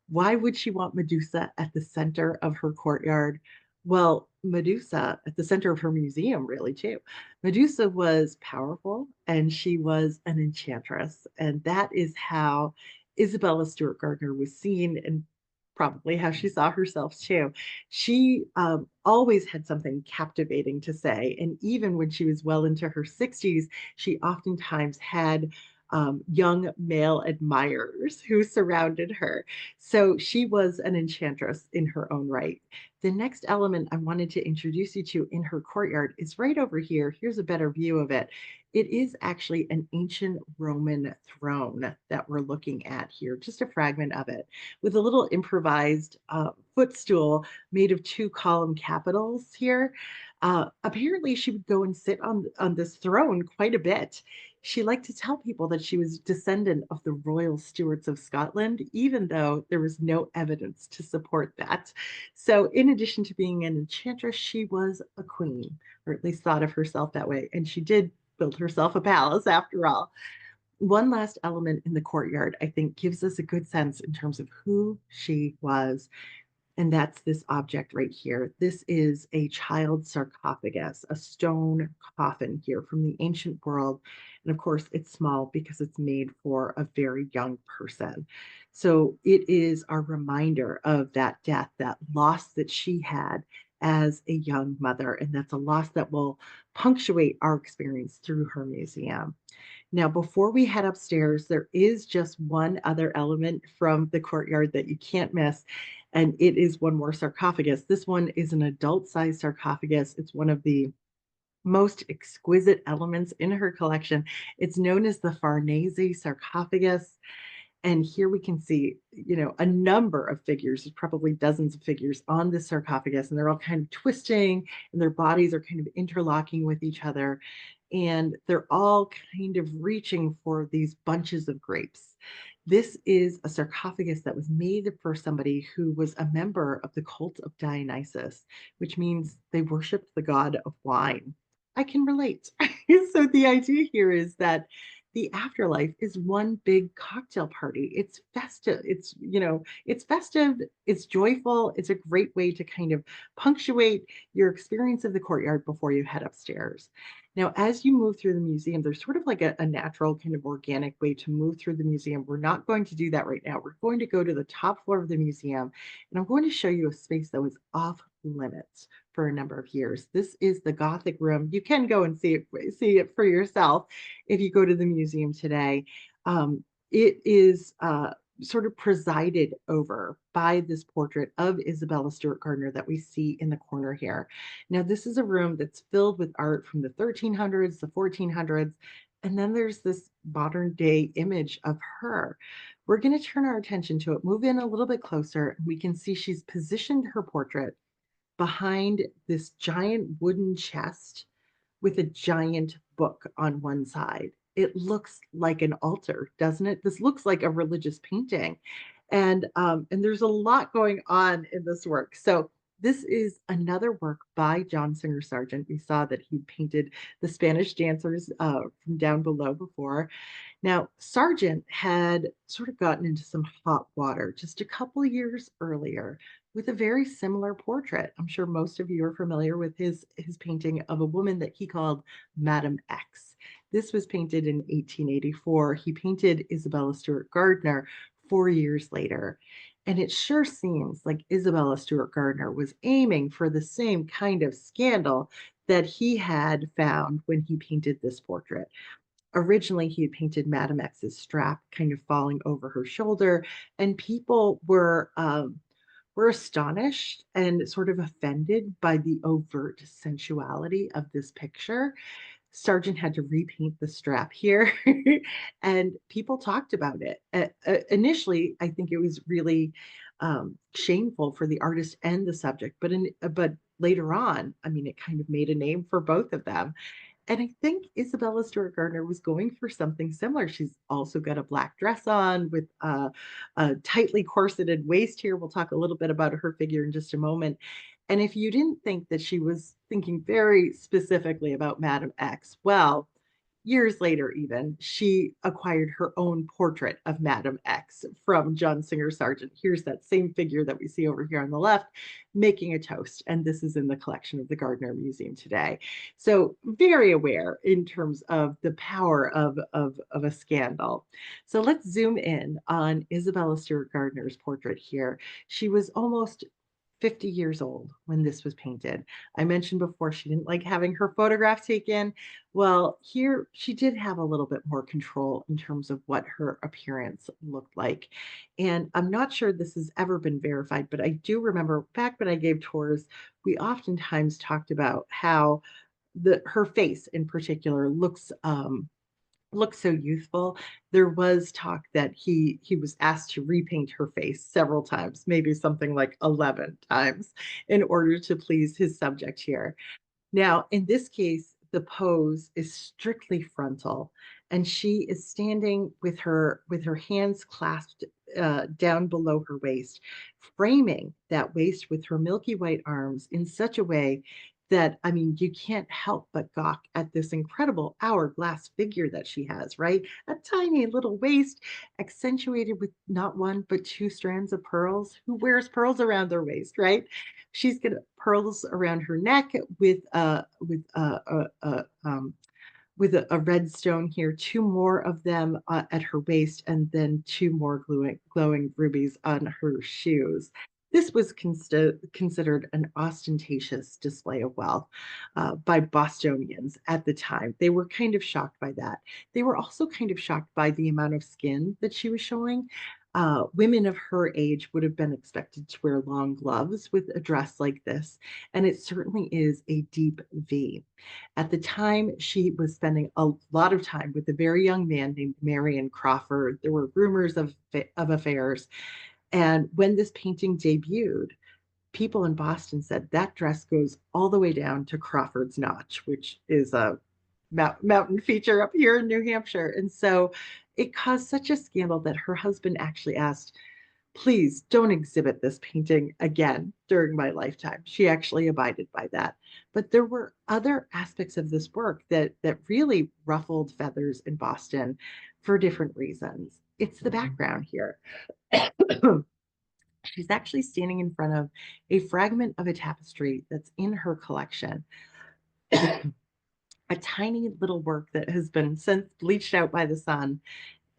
Why would she want Medusa at the center of her courtyard? Well, Medusa at the center of her museum, really, too. Medusa was powerful and she was an enchantress. And that is how Isabella Stewart Gardner was seen, and probably how she saw herself, too. She always had something captivating to say. And even when she was well into her 60s, she oftentimes had young male admirers who surrounded her. So she was an enchantress in her own right. The next element I wanted to introduce you to in her courtyard is right over here. Here's a better view of it. It is actually an ancient Roman throne that we're looking at here, just a fragment of it, with a little improvised footstool made of two column capitals here. Apparently, she would go and sit on this throne quite a bit. She liked to tell people that she was descendant of the royal Stuarts of Scotland, even though there was no evidence to support that. So, in addition to being an enchantress, she was a queen, or at least thought of herself that way. And she did build herself a palace after all. One last element in the courtyard, I think, gives us a good sense in terms of who she was, and that's this object right here. This is a child sarcophagus, a stone coffin here from the ancient world. And of course, it's small because it's made for a very young person. So it is our reminder of that death, that loss that she had as a young mother. And that's a loss that will punctuate our experience through her museum. Now, before we head upstairs, there is just one other element from the courtyard that you can't miss, and it is one more sarcophagus. This one is an adult-sized sarcophagus. It's one of the most exquisite elements in her collection. It's known as the Farnese sarcophagus. And here we can see, a number of figures, there's probably dozens of figures on this sarcophagus, and they're all kind of twisting, and their bodies are kind of interlocking with each other. And they're all kind of reaching for these bunches of grapes. This is a sarcophagus that was made for somebody who was a member of the cult of Dionysus, which means they worshiped the god of wine. I can relate. So the idea here is that the afterlife is one big cocktail party. It's festive. It's festive, it's joyful. It's a great way to kind of punctuate your experience of the courtyard before you head upstairs. Now, as you move through the museum, there's sort of like a natural kind of organic way to move through the museum. We're not going to do that right now. We're going to go to the top floor of the museum, and I'm going to show you a space that was off limits for a number of years. This is the Gothic room. You can go and see it for yourself if you go to the museum today. It is sort of presided over by this portrait of Isabella Stewart Gardner that we see in the corner here. Now, this is a room that's filled with art from the 1300s, the 1400s, and then there's this modern day image of her. We're going to turn our attention to it, move in a little bit closer. We can see she's positioned her portrait behind this giant wooden chest with a giant book on one side. It looks like an altar, doesn't it? This looks like a religious painting. And there's a lot going on in this work. So this is another work by John Singer Sargent. We saw that he painted the Spanish dancers from down below before. Now, Sargent had sort of gotten into some hot water just a couple of years earlier with a very similar portrait. I'm sure most of you are familiar with his painting of a woman that he called Madame X. This was painted in 1884. He painted Isabella Stewart Gardner 4 years later. And it sure seems like Isabella Stewart Gardner was aiming for the same kind of scandal that he had found when he painted this portrait. Originally, he had painted Madame X's strap kind of falling over her shoulder, and people were astonished and sort of offended by the overt sensuality of this picture. Sargent had to repaint the strap here, and people talked about it. Initially, I think it was really shameful for the artist and the subject, but later on, I mean, it kind of made a name for both of them. And I think Isabella Stewart Gardner was going for something similar. She's also got a black dress on with a tightly corseted waist here. We'll talk a little bit about her figure in just a moment. And if you didn't think that she was thinking very specifically about Madame X, well, years later, even, she acquired her own portrait of Madame X from John Singer Sargent. Here's that same figure that we see over here on the left, making a toast. And this is in the collection of the Gardner Museum today. So, very aware in terms of the power of a scandal. So, let's zoom in on Isabella Stewart Gardner's portrait here. She was almost 50 years old when this was painted. I mentioned before she didn't like having her photograph taken. Well, here she did have a little bit more control in terms of what her appearance looked like. And I'm not sure this has ever been verified, but I do remember back when I gave tours, we oftentimes talked about how her face in particular looks so youthful. There was talk that he was asked to repaint her face several times, maybe something like 11 times, in order to please his subject here. Now, in this case, the pose is strictly frontal, and she is standing with her hands clasped down below her waist, framing that waist with her milky white arms in such a way that, I mean, you can't help but gawk at this incredible hourglass figure that she has, right? A tiny little waist accentuated with not one but two strands of pearls. Who wears pearls around their waist, right? She's got pearls around her neck with a red stone here, two more of them at her waist, and then two more glowing rubies on her shoes. This was considered an ostentatious display of wealth by Bostonians at the time. They were kind of shocked by that. They were also kind of shocked by the amount of skin that she was showing. Women of her age would have been expected to wear long gloves with a dress like this, and it certainly is a deep V. At the time, she was spending a lot of time with a very young man named Marion Crawford. There were rumors of affairs. And when this painting debuted, people in Boston said that dress goes all the way down to Crawford's Notch, which is a mountain feature up here in New Hampshire. And so it caused such a scandal that her husband actually asked, please don't exhibit this painting again during my lifetime. She actually abided by that. But there were other aspects of this work that really ruffled feathers in Boston for different reasons. It's the background here. She's actually standing in front of a fragment of a tapestry that's in her collection. a tiny little work that has been since bleached out by the sun.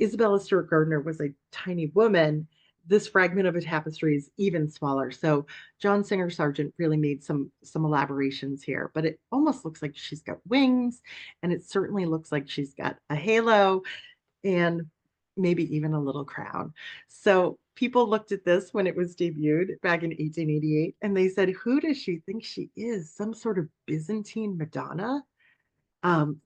Isabella Stewart Gardner was a tiny woman. This fragment of a tapestry is even smaller. So John Singer Sargent really made some elaborations here, but it almost looks like she's got wings, and it certainly looks like she's got a halo and maybe even a little crown. So people looked at this when it was debuted back in 1888, and they said, "Who does she think she is? Some sort of Byzantine Madonna?"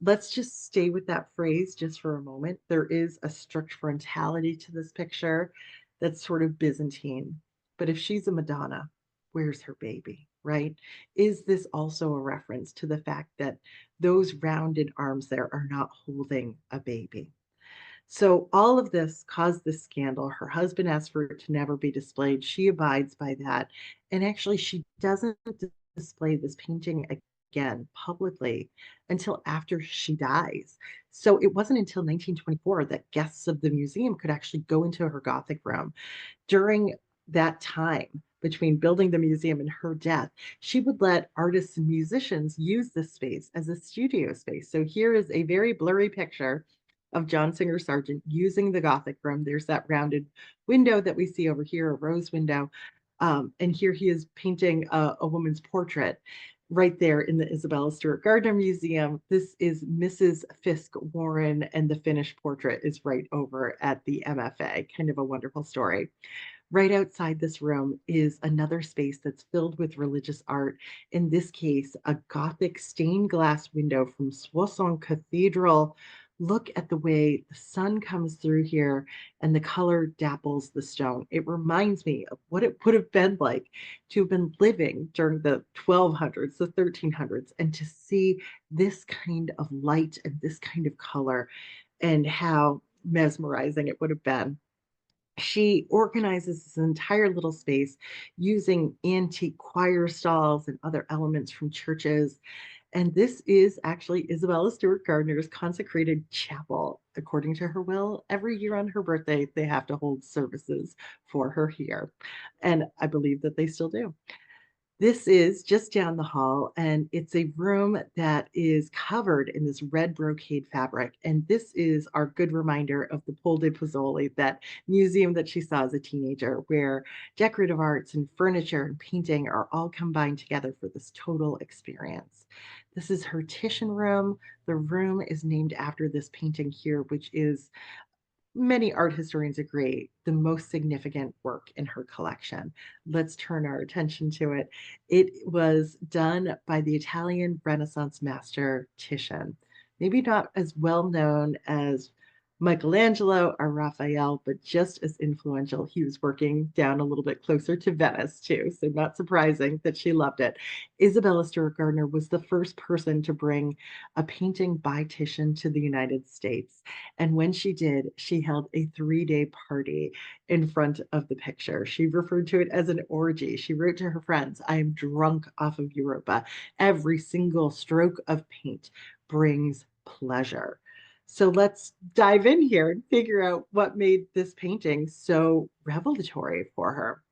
Let's just stay with that phrase just for a moment. There is a strict frontality to this picture that's sort of Byzantine. But if she's a Madonna, where's her baby, right? Is this also a reference to the fact that those rounded arms there are not holding a baby? So all of this caused this scandal. Her husband asked for it to never be displayed. She abides by that. And actually, she doesn't display this painting again publicly until after she dies. So it wasn't until 1924 that guests of the museum could actually go into her Gothic room. During that time between building the museum and her death, she would let artists and musicians use this space as a studio space. So here is a very blurry picture of John Singer Sargent using the Gothic room. There's that rounded window that we see over here, a rose window. And here he is painting a woman's portrait right there in the Isabella Stewart Gardner Museum. This is Mrs. Fisk Warren, and the finished portrait is right over at the MFA. Kind of a wonderful story. Right outside this room is another space that's filled with religious art. In this case, a Gothic stained glass window from Soissons Cathedral. Look at the way the sun comes through here and the color dapples the stone. It reminds me of what it would have been like to have been living during the 1200s, the 1300s, and to see this kind of light and this kind of color and how mesmerizing it would have been. She organizes this entire little space using antique choir stalls and other elements from churches. And this is actually Isabella Stewart Gardner's consecrated chapel. According to her will, every year on her birthday, they have to hold services for her here. And I believe that they still do. This is just down the hall, and it's a room that is covered in this red brocade fabric. And this is our good reminder of the Pole de Pozzoli, that museum that she saw as a teenager, where decorative arts and furniture and painting are all combined together for this total experience. This is her Titian room. The room is named after this painting here, which is, many art historians agree, the most significant work in her collection. Let's turn our attention to it. It was done by the Italian Renaissance master Titian. Maybe not as well known as Michelangelo or Raphael, but just as influential. He was working down a little bit closer to Venice, too, so not surprising that she loved it. Isabella Stewart Gardner was the first person to bring a painting by Titian to the United States. And when she did, she held a 3-day party in front of the picture. She referred to it as an orgy. She wrote to her friends, "I am drunk off of Europa. Every single stroke of paint brings pleasure." So let's dive in here and figure out what made this painting so revelatory for her.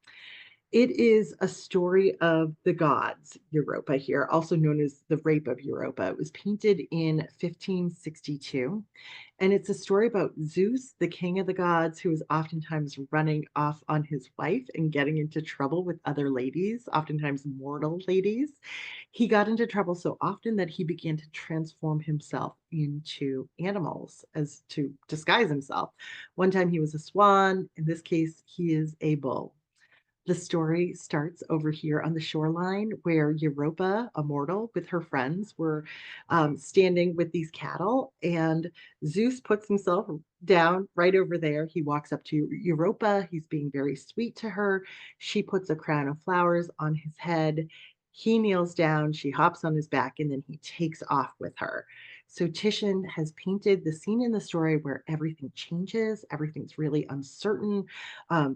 It is a story of the gods, Europa here, also known as the Rape of Europa. It was painted in 1562, and it's a story about Zeus, the king of the gods, who is oftentimes running off on his wife and getting into trouble with other ladies, oftentimes mortal ladies. He got into trouble so often that he began to transform himself into animals as to disguise himself. One time he was a swan. In this case, he is a bull. The story starts over here on the shoreline where Europa, a mortal, with her friends were standing with these cattle, and Zeus puts himself down right over there. He walks up to Europa. He's being very sweet to her. She puts a crown of flowers on his head. He kneels down. She hops on his back, and then he takes off with her. So Titian has painted the scene in the story where everything changes, everything's really uncertain.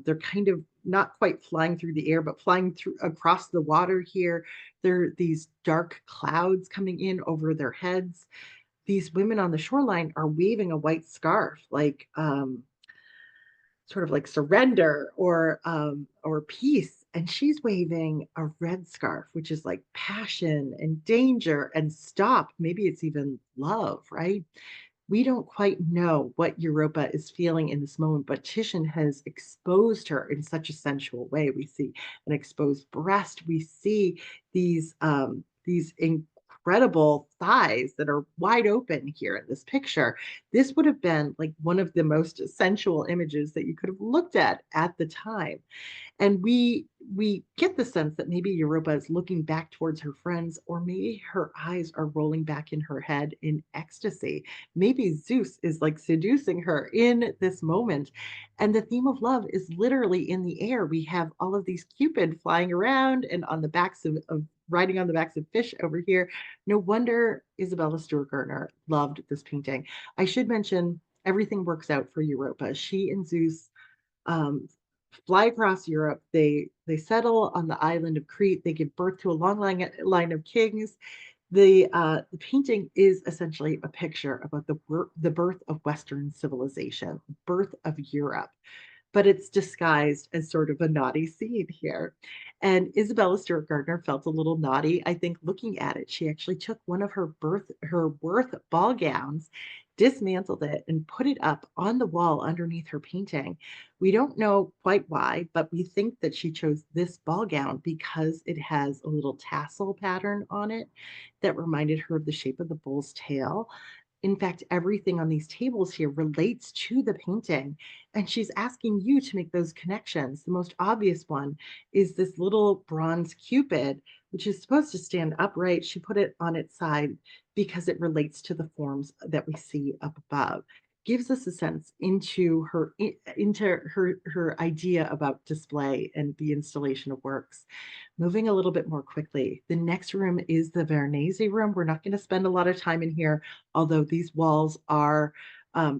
They're kind of not quite flying through the air, but flying through across the water here. There are these dark clouds coming in over their heads. These women on the shoreline are waving a white scarf, like sort of like surrender or peace. and she's waving a red scarf, which is like passion and danger and stop. Maybe it's even love, right? We don't quite know what Europa is feeling in this moment, but Titian has exposed her in such a sensual way. We see an exposed breast. We see these incredible thighs that are wide open here in this picture. This would have been like one of the most sensual images that you could have looked at the time. And we get the sense that maybe Europa is looking back towards her friends, or maybe her eyes are rolling back in her head in ecstasy. Maybe Zeus is like seducing her in this moment. And the theme of love is literally in the air. We have all of these Cupid flying around and on the backs of riding on the backs of fish over here. No wonder Isabella Stewart Gardner loved this painting. I should mention everything works out for Europa. She and Zeus um, fly across Europe. They settle on the island of Crete. They give birth to a long line of kings. The painting is essentially a picture about the birth of Western civilization, birth of Europe, but it's disguised as sort of a naughty scene here. And Isabella Stewart Gardner felt a little naughty. I think looking at it, she actually took one of her worth ball gowns, dismantled it, and put it up on the wall underneath her painting. We don't know quite why, but we think that she chose this ball gown because it has a little tassel pattern on it that reminded her of the shape of the bull's tail. In fact, everything on these tables here relates to the painting, and she's asking you to make those connections. The most obvious one is this little bronze Cupid, which is supposed to stand upright. She put it on its side because it relates to the forms that we see up above. Gives us a sense into her idea about display and the installation of works. Moving a little bit more quickly, the next room is the Veronese room. We're not going to spend a lot of time in here, although these walls are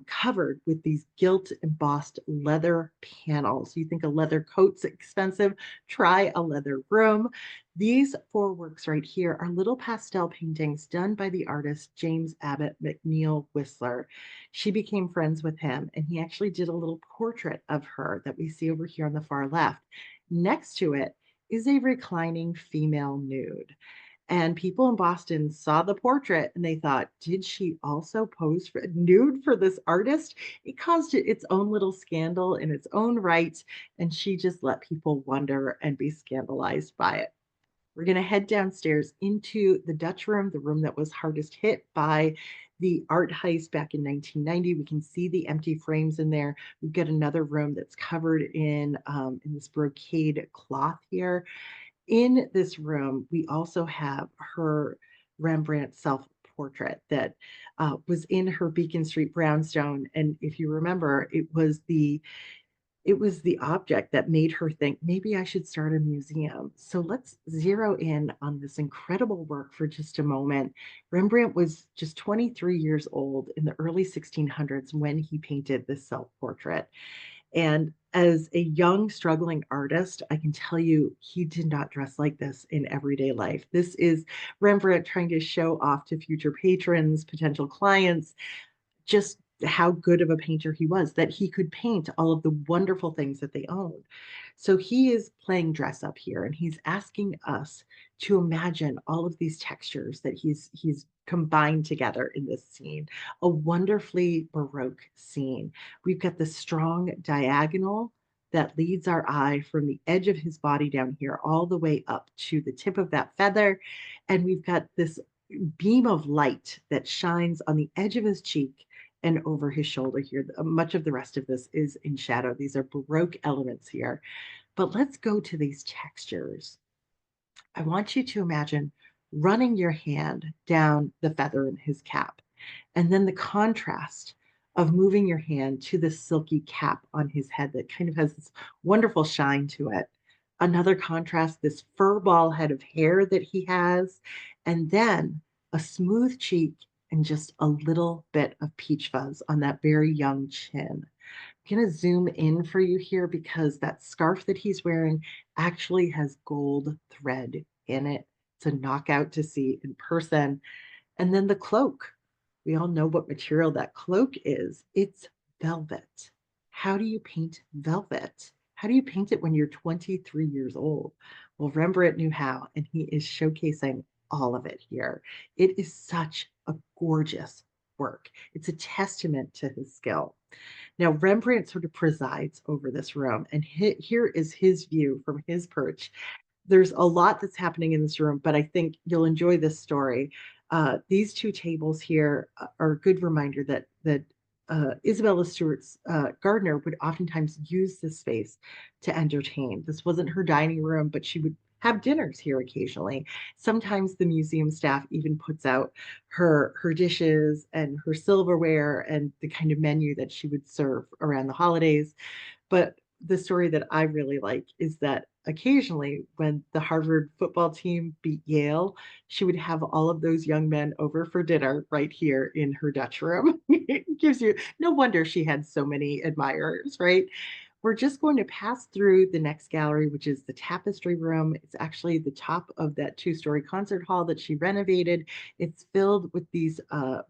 covered with these gilt embossed leather panels. You think a leather coat's expensive? Try a leather room. These four works right here are little pastel paintings done by the artist James Abbott McNeill Whistler. She became friends with him, and he actually did a little portrait of her that we see over here on the far left. Next to it is a reclining female nude. And people in Boston saw the portrait and they thought, did she also pose for nude for this artist? It caused its own little scandal in its own right, and she just let people wonder and be scandalized by it. We're going to head downstairs into the Dutch room, the room that was hardest hit by the art heist back in 1990. We can see the empty frames in there. We've got another room that's covered in this brocade cloth here. In this room, we also have her Rembrandt self-portrait that was in her Beacon Street brownstone. And if you remember, it was the object that made her think maybe I should start a museum. So let's zero in on this incredible work for just a moment. Rembrandt was just 23 years old in the early 1600s when he painted this self-portrait. And as a young, struggling artist, I can tell you he did not dress like this in everyday life. This is Rembrandt trying to show off to future patrons, potential clients, just how good of a painter he was, that he could paint all of the wonderful things that they owned. So he is playing dress up here, and he's asking us to imagine all of these textures that he's combined together in this scene, a wonderfully Baroque scene. We've got the strong diagonal that leads our eye from the edge of his body down here all the way up to the tip of that feather. And we've got this beam of light that shines on the edge of his cheek and over his shoulder here. Much of the rest of this is in shadow. These are Baroque elements here. But let's go to these textures. I want you to imagine running your hand down the feather in his cap, and then the contrast of moving your hand to the silky cap on his head that kind of has this wonderful shine to it. Another contrast, this fur ball head of hair that he has, and then a smooth cheek and just a little bit of peach fuzz on that very young chin. I'm going to zoom in for you here because that scarf that he's wearing actually has gold thread in it. It's a knockout to see in person. And then the cloak. We all know what material that cloak is. It's velvet. How do you paint velvet? How do you paint it when you're 23 years old? Well, Rembrandt knew how, and he is showcasing all of it here. It is such a gorgeous work. It's a testament to his skill. Now, Rembrandt sort of presides over this room, and here is his view from his perch. There's a lot that's happening in this room, but I think you'll enjoy this story. These two tables here are a good reminder that Isabella Stewart Gardner would oftentimes use this space to entertain. This wasn't her dining room, but she would have dinners here occasionally. Sometimes the museum staff even puts out her dishes and her silverware and the kind of menu that she would serve around the holidays. But the story that I really like is that occasionally when the Harvard football team beat Yale, she would have all of those young men over for dinner right here in her Dutch room. It gives you no wonder she had so many admirers, right? We're just going to pass through the next gallery, which is the tapestry room. It's actually the top of that two-story concert hall that she renovated. It's filled with these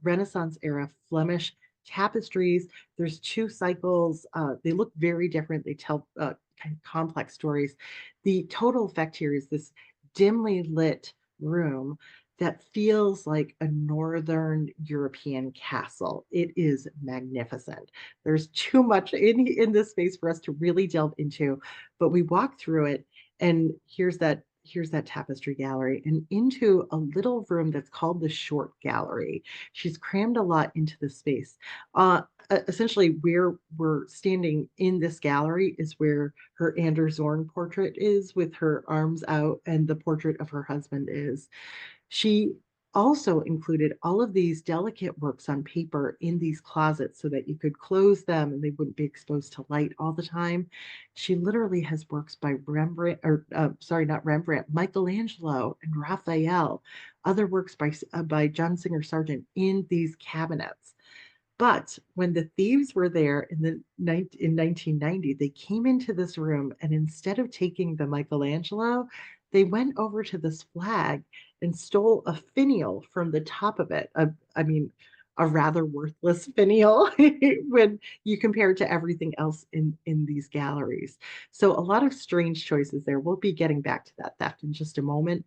Renaissance era Flemish tapestries. There's two cycles. They look very different. They tell kind of complex stories. The total effect here is this dimly lit room that feels like a Northern European castle. It is magnificent. There's too much in this space for us to really delve into, but we walk through it, and here's that tapestry gallery and into a little room that's called the short gallery. She's crammed a lot into the space. Essentially, where we're standing in this gallery is where her Anders Zorn portrait is, with her arms out, and the portrait of her husband is. She also included all of these delicate works on paper in these closets so that you could close them and they wouldn't be exposed to light all the time. She literally has works by Rembrandt, or sorry, not Rembrandt, Michelangelo and Raphael, other works by John Singer Sargent in these cabinets. But when the thieves were there in 1990, they came into this room, and instead of taking the Michelangelo, they went over to this flag and stole a finial from the top of it. I mean, a rather worthless finial when you compare it to everything else in these galleries. So a lot of strange choices there. We'll be getting back to that theft in just a moment.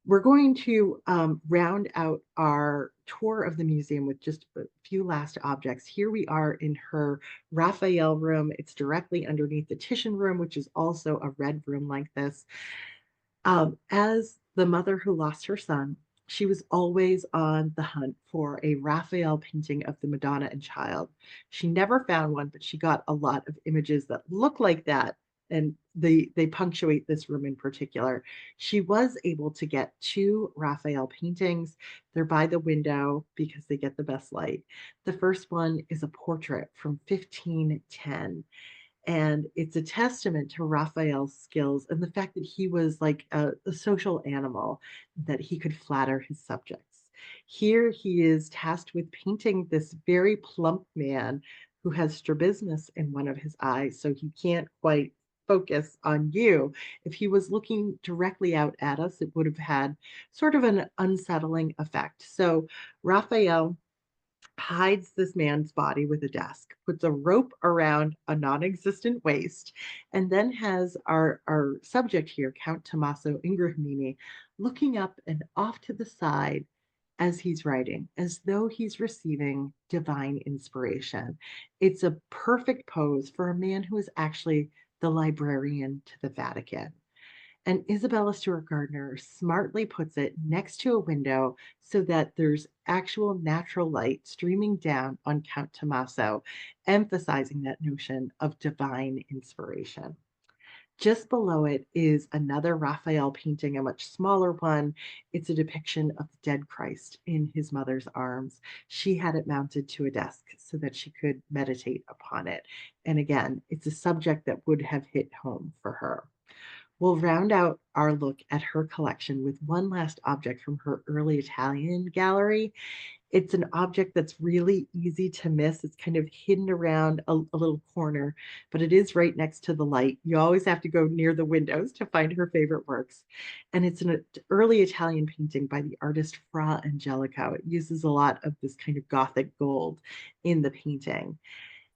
We're going to round out our tour of the museum with just a few last objects. Here we are in her Raphael room. It's directly underneath the Titian room, which is also a red room like this. As the mother who lost her son, she was always on the hunt for a Raphael painting of the Madonna and Child. She never found one, but she got a lot of images that look like that, and they punctuate this room in particular. She was able to get two Raphael paintings. They're by the window because they get the best light. The first one is a portrait from 1510, and it's a testament to Raphael's skills and the fact that he was like a social animal, that he could flatter his subjects. Here he is tasked with painting this very plump man who has strabismus in one of his eyes, so he can't quite focus on you. If he was looking directly out at us, it would have had sort of an unsettling effect. So Raphael hides this man's body with a desk, puts a rope around a non-existent waist, and then has our subject here, Count Tommaso Ingrahimini, looking up and off to the side as he's writing, as though he's receiving divine inspiration. It's a perfect pose for a man who is actually the librarian to the Vatican. And Isabella Stewart Gardner smartly puts it next to a window so that there's actual natural light streaming down on Count Tommaso, emphasizing that notion of divine inspiration. Just below it is another Raphael painting, a much smaller one. It's a depiction of the dead Christ in his mother's arms. She had it mounted to a desk so that she could meditate upon it. And again, it's a subject that would have hit home for her. We'll round out our look at her collection with one last object from her early Italian gallery. It's an object that's really easy to miss. It's kind of hidden around a little corner, but it is right next to the light. You always have to go near the windows to find her favorite works. And it's an early Italian painting by the artist Fra Angelico. It uses a lot of this kind of Gothic gold in the painting.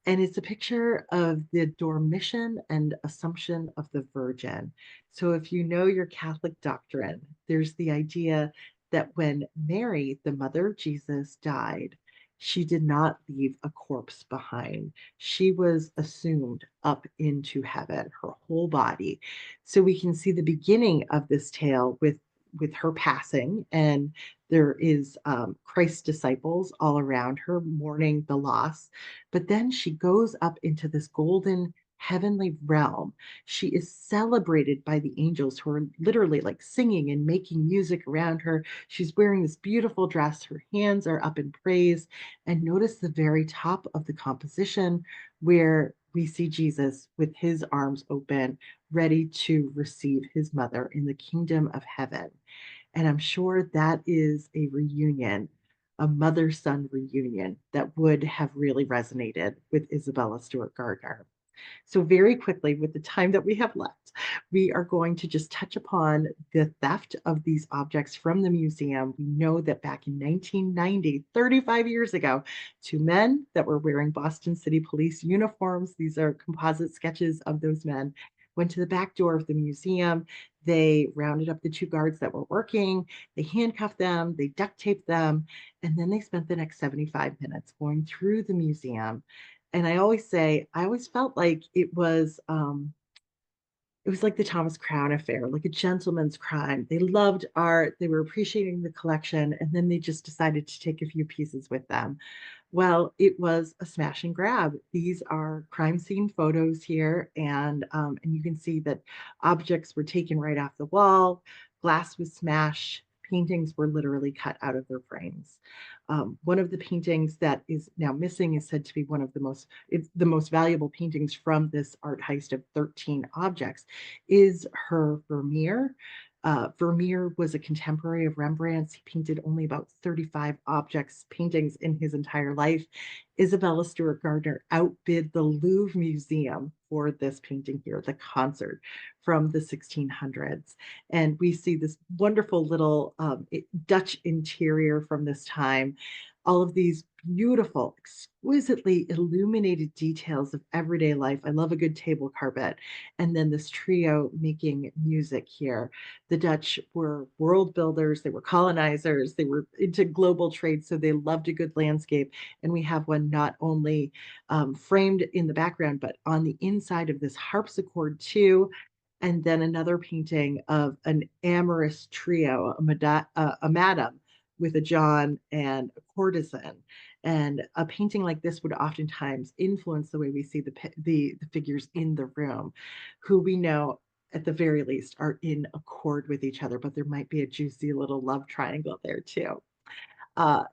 And it's a picture of the Dormition and Assumption of the Virgin. So if you know your Catholic doctrine, there's the idea that when Mary, the mother of Jesus, died, she did not leave a corpse behind. She was assumed up into heaven, her whole body. So we can see the beginning of this tale with her passing, and there is Christ's disciples all around her mourning the loss. But then she goes up into this golden heavenly realm. She is celebrated by the angels who are literally like singing and making music around her. She's wearing this beautiful dress. Her hands are up in praise. And notice the very top of the composition where we see Jesus with his arms open, ready to receive his mother in the kingdom of heaven. And I'm sure that is a reunion, a mother son reunion that would have really resonated with Isabella Stewart Gardner. So, very quickly, with the time that we have left, we are going to just touch upon the theft of these objects from the museum. We know that back in 1990, 35 years ago, two men that were wearing Boston City Police uniforms, these are composite sketches of those men, went to the back door of the museum. They rounded up the two guards that were working, they handcuffed them, they duct taped them, and then they spent the next 75 minutes going through the museum. And I always say, I always felt like it was like the Thomas Crown affair, like a gentleman's crime. They loved art, they were appreciating the collection, and then they just decided to take a few pieces with them. Well, it was a smash and grab. These are crime scene photos here, and you can see that objects were taken right off the wall, glass was smashed, paintings were literally cut out of their frames. One of the paintings that is now missing is said to be one of it's the most valuable paintings from this art heist of 13 objects, is her Vermeer. Vermeer was a contemporary of Rembrandt's. He painted only about 35 paintings in his entire life. Isabella Stewart Gardner outbid the Louvre Museum for this painting here, the concert from the 1600s. And we see this wonderful little Dutch interior from this time, all of these beautiful, exquisitely illuminated details of everyday life. I love a good table carpet. And then this trio making music here. The Dutch were world builders, they were colonizers, they were into global trade, so they loved a good landscape. And we have one not only framed in the background, but on the inside of this harpsichord, too. And then another painting of an amorous trio, a madam with a John and a courtesan. And a painting like this would oftentimes influence the way we see the figures in the room, who we know at the very least are in accord with each other, but there might be a juicy little love triangle there too. Uh,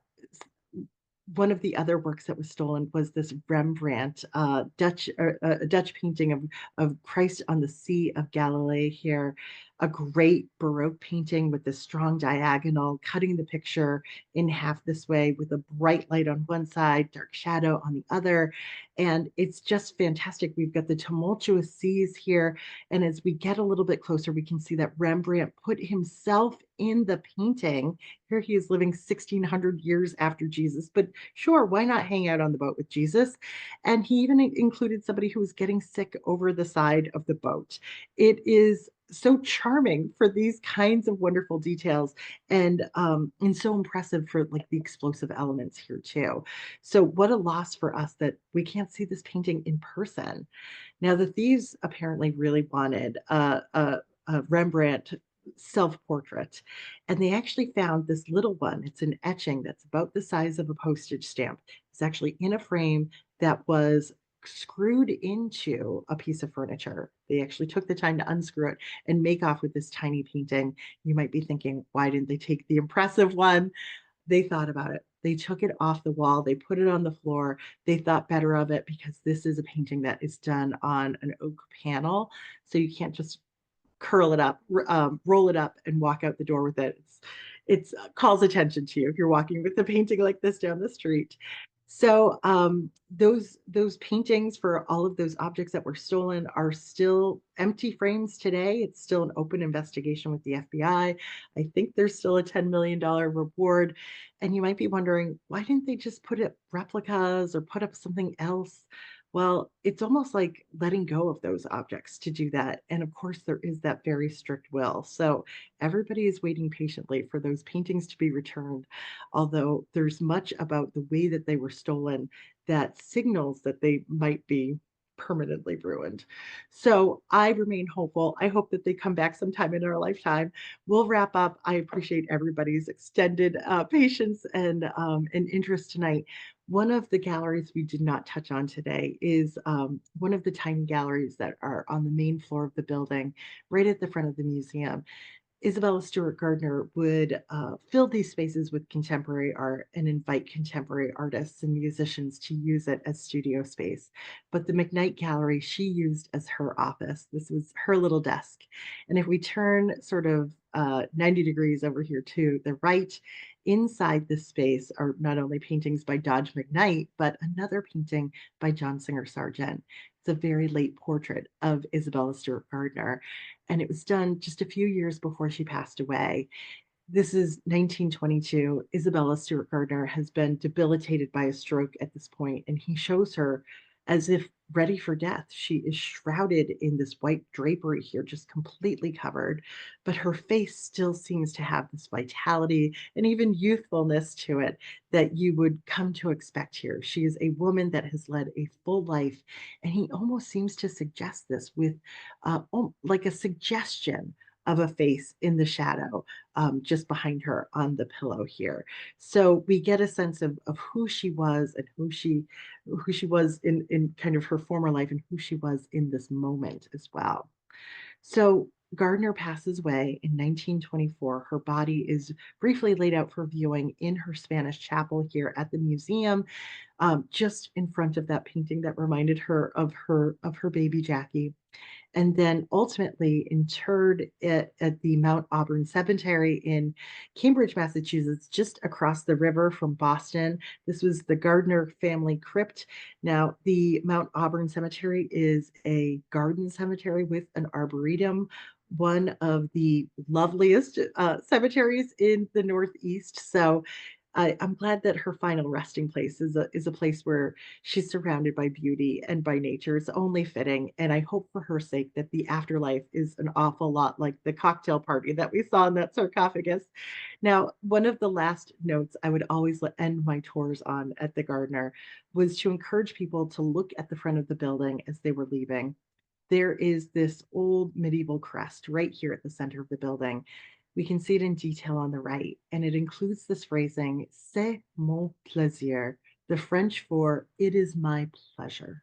One of the other works that was stolen was this Rembrandt a Dutch painting of Christ on the Sea of Galilee here, a great Baroque painting with this strong diagonal, cutting the picture in half this way with a bright light on one side, dark shadow on the other. And it's just fantastic. We've got the tumultuous seas here. And as we get a little bit closer, we can see that Rembrandt put himself in the painting. Here he is living 1600 years after Jesus, but sure, why not hang out on the boat with Jesus? And he even included somebody who was getting sick over the side of the boat. It is so charming for these kinds of wonderful details, and so impressive for like the explosive elements here too. So what a loss for us that we can't see this painting in person. Now the thieves apparently really wanted a Rembrandt self-portrait, and they actually found this little one. It's an etching that's about the size of a postage stamp. It's actually in a frame that was screwed into a piece of furniture. They actually took the time to unscrew it and make off with this tiny painting. You might be thinking, why didn't they take the impressive one? They thought about it. They took it off the wall, they put it on the floor. They thought better of it because this is a painting that is done on an oak panel. So you can't just curl it up, roll it up, and walk out the door with it. It's calls attention to you if you're walking with a painting like this down the street. So those paintings for all of those objects that were stolen are still empty frames today. It's still an open investigation with the FBI. I think there's still a $10 million reward. And you might be wondering, why didn't they just put up replicas or put up something else? Well, it's almost like letting go of those objects to do that. And of course, there is that very strict will. So everybody is waiting patiently for those paintings to be returned. Although there's much about the way that they were stolen that signals that they might be permanently ruined. So I remain hopeful. I hope that they come back sometime in our lifetime. We'll wrap up. I appreciate everybody's extended patience and interest tonight. One of the galleries we did not touch on today is one of the tiny galleries that are on the main floor of the building, right at the front of the museum. Isabella Stewart Gardner would fill these spaces with contemporary art and invite contemporary artists and musicians to use it as studio space. But the McKnight Gallery she used as her office. This was her little desk. And if we turn sort of 90 degrees over here to the right, inside this space are not only paintings by Dodge McKnight, but another painting by John Singer Sargent. It's a very late portrait of Isabella Stewart Gardner, and it was done just a few years before she passed away. This is 1922. Isabella Stewart Gardner has been debilitated by a stroke at this point, and he shows her as if ready for death. She is shrouded in this white drapery here, just completely covered, but her face still seems to have this vitality and even youthfulness to it that you would come to expect here. She is a woman that has led a full life, and he almost seems to suggest this with like a suggestion of a face in the shadow just behind her on the pillow here. So we get a sense of who she was and who she was in kind of her former life and who she was in this moment as well. So Gardner passes away in 1924. Her body is briefly laid out for viewing in her Spanish chapel here at the museum, just in front of that painting that reminded her of her baby Jackie, and then ultimately interred at the Mount Auburn Cemetery in Cambridge, Massachusetts, just across the river from Boston. This was the Gardner family crypt. Now, the Mount Auburn Cemetery is a garden cemetery with an arboretum, one of the loveliest cemeteries in the Northeast. So I'm glad that her final resting place is a place where she's surrounded by beauty and by nature. It's only fitting. And I hope for her sake that the afterlife is an awful lot like the cocktail party that we saw in that sarcophagus. Now, one of the last notes I would always end my tours on at the Gardner was to encourage people to look at the front of the building as they were leaving. There is this old medieval crest right here at the center of the building. We can see it in detail on the right, and it includes this phrasing, c'est mon plaisir, the French for it is my pleasure.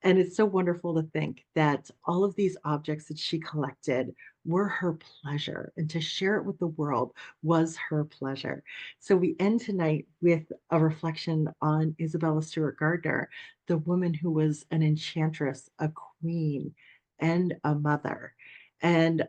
And it's so wonderful to think that all of these objects that she collected were her pleasure, and to share it with the world was her pleasure. So we end tonight with a reflection on Isabella Stewart Gardner, the woman who was an enchantress, a queen, and a mother. And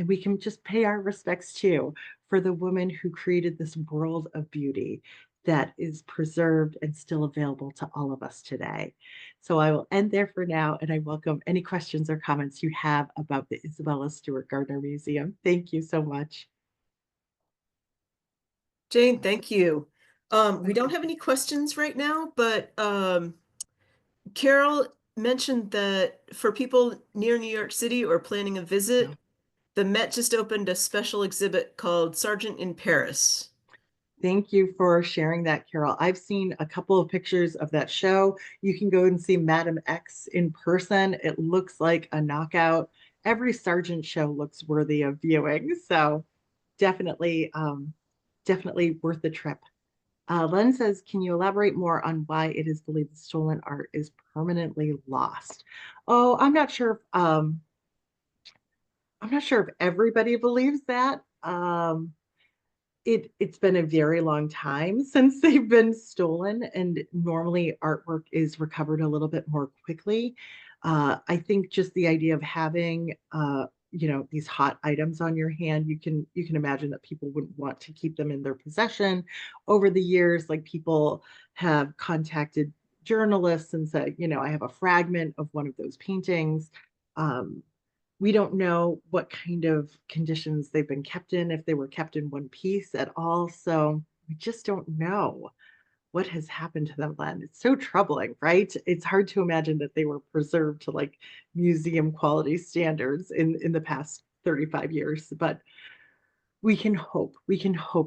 we can just pay our respects too for the woman who created this world of beauty that is preserved and still available to all of us today. So I will end there for now, and I welcome any questions or comments you have about the Isabella Stewart Gardner Museum. Thank you so much. Jane, thank you. We don't have any questions right now, but Carol mentioned that for people near New York City or planning a No. visit, the Met just opened a special exhibit called Sargent in Paris. Thank you for sharing that, Carol. I've seen a couple of pictures of that show. You can go and see Madam X in person. It looks like a knockout. Every Sargent show looks worthy of viewing. So definitely, definitely worth the trip. Len says, can you elaborate more on why it is believed that stolen art is permanently lost? Oh, I'm not sure if everybody believes that. It's been a very long time since they've been stolen, and normally artwork is recovered a little bit more quickly. I think just the idea of having these hot items on your hand, you can imagine that people wouldn't want to keep them in their possession. Over the years, like people have contacted journalists and said, I have a fragment of one of those paintings. Um, we don't know what kind of conditions they've been kept in, if they were kept in one piece at all. So we just don't know. what has happened to them then? It's so troubling, right? It's hard to imagine that they were preserved to like museum quality standards in the past 35 years, but we can hope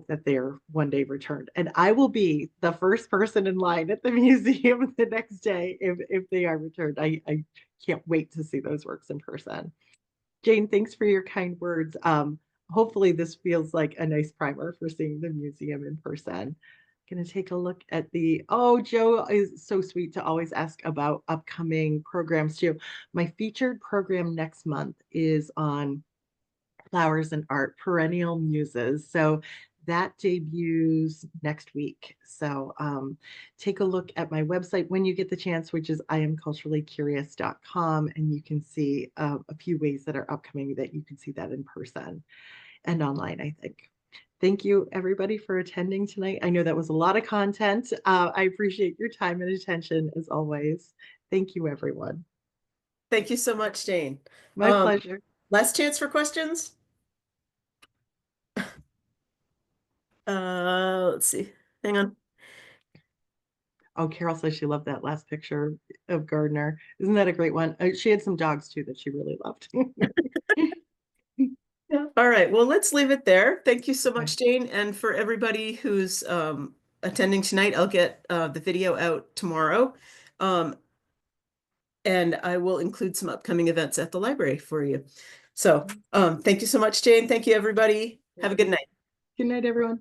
that they're one day returned. And I will be the first person in line at the museum the next day if they are returned. I can't wait to see those works in person. Jane, thanks for your kind words. Hopefully this feels like a nice primer for seeing the museum in person. Going to take a look at oh, Joe is so sweet to always ask about upcoming programs too. My featured program next month is on flowers and art, perennial muses. So that debuts next week. So take a look at my website when you get the chance, which is iamculturallycurious.com, and you can see a few ways that are upcoming that you can see that in person and online, I think. Thank you, everybody, for attending tonight. I know that was a lot of content. I appreciate your time and attention as always. Thank you, everyone. Thank you so much, Jane. My pleasure. Last chance for questions. Let's see. Hang on. Oh, Carol says she loved that last picture of Gardner. Isn't that a great one? She had some dogs too that she really loved. Yeah. All right. Well, let's leave it there. Thank you so much, Jane. And for everybody who's attending tonight, I'll get the video out tomorrow. And I will include some upcoming events at the library for you. So thank you so much, Jane. Thank you, everybody. Have a good night. Good night, everyone.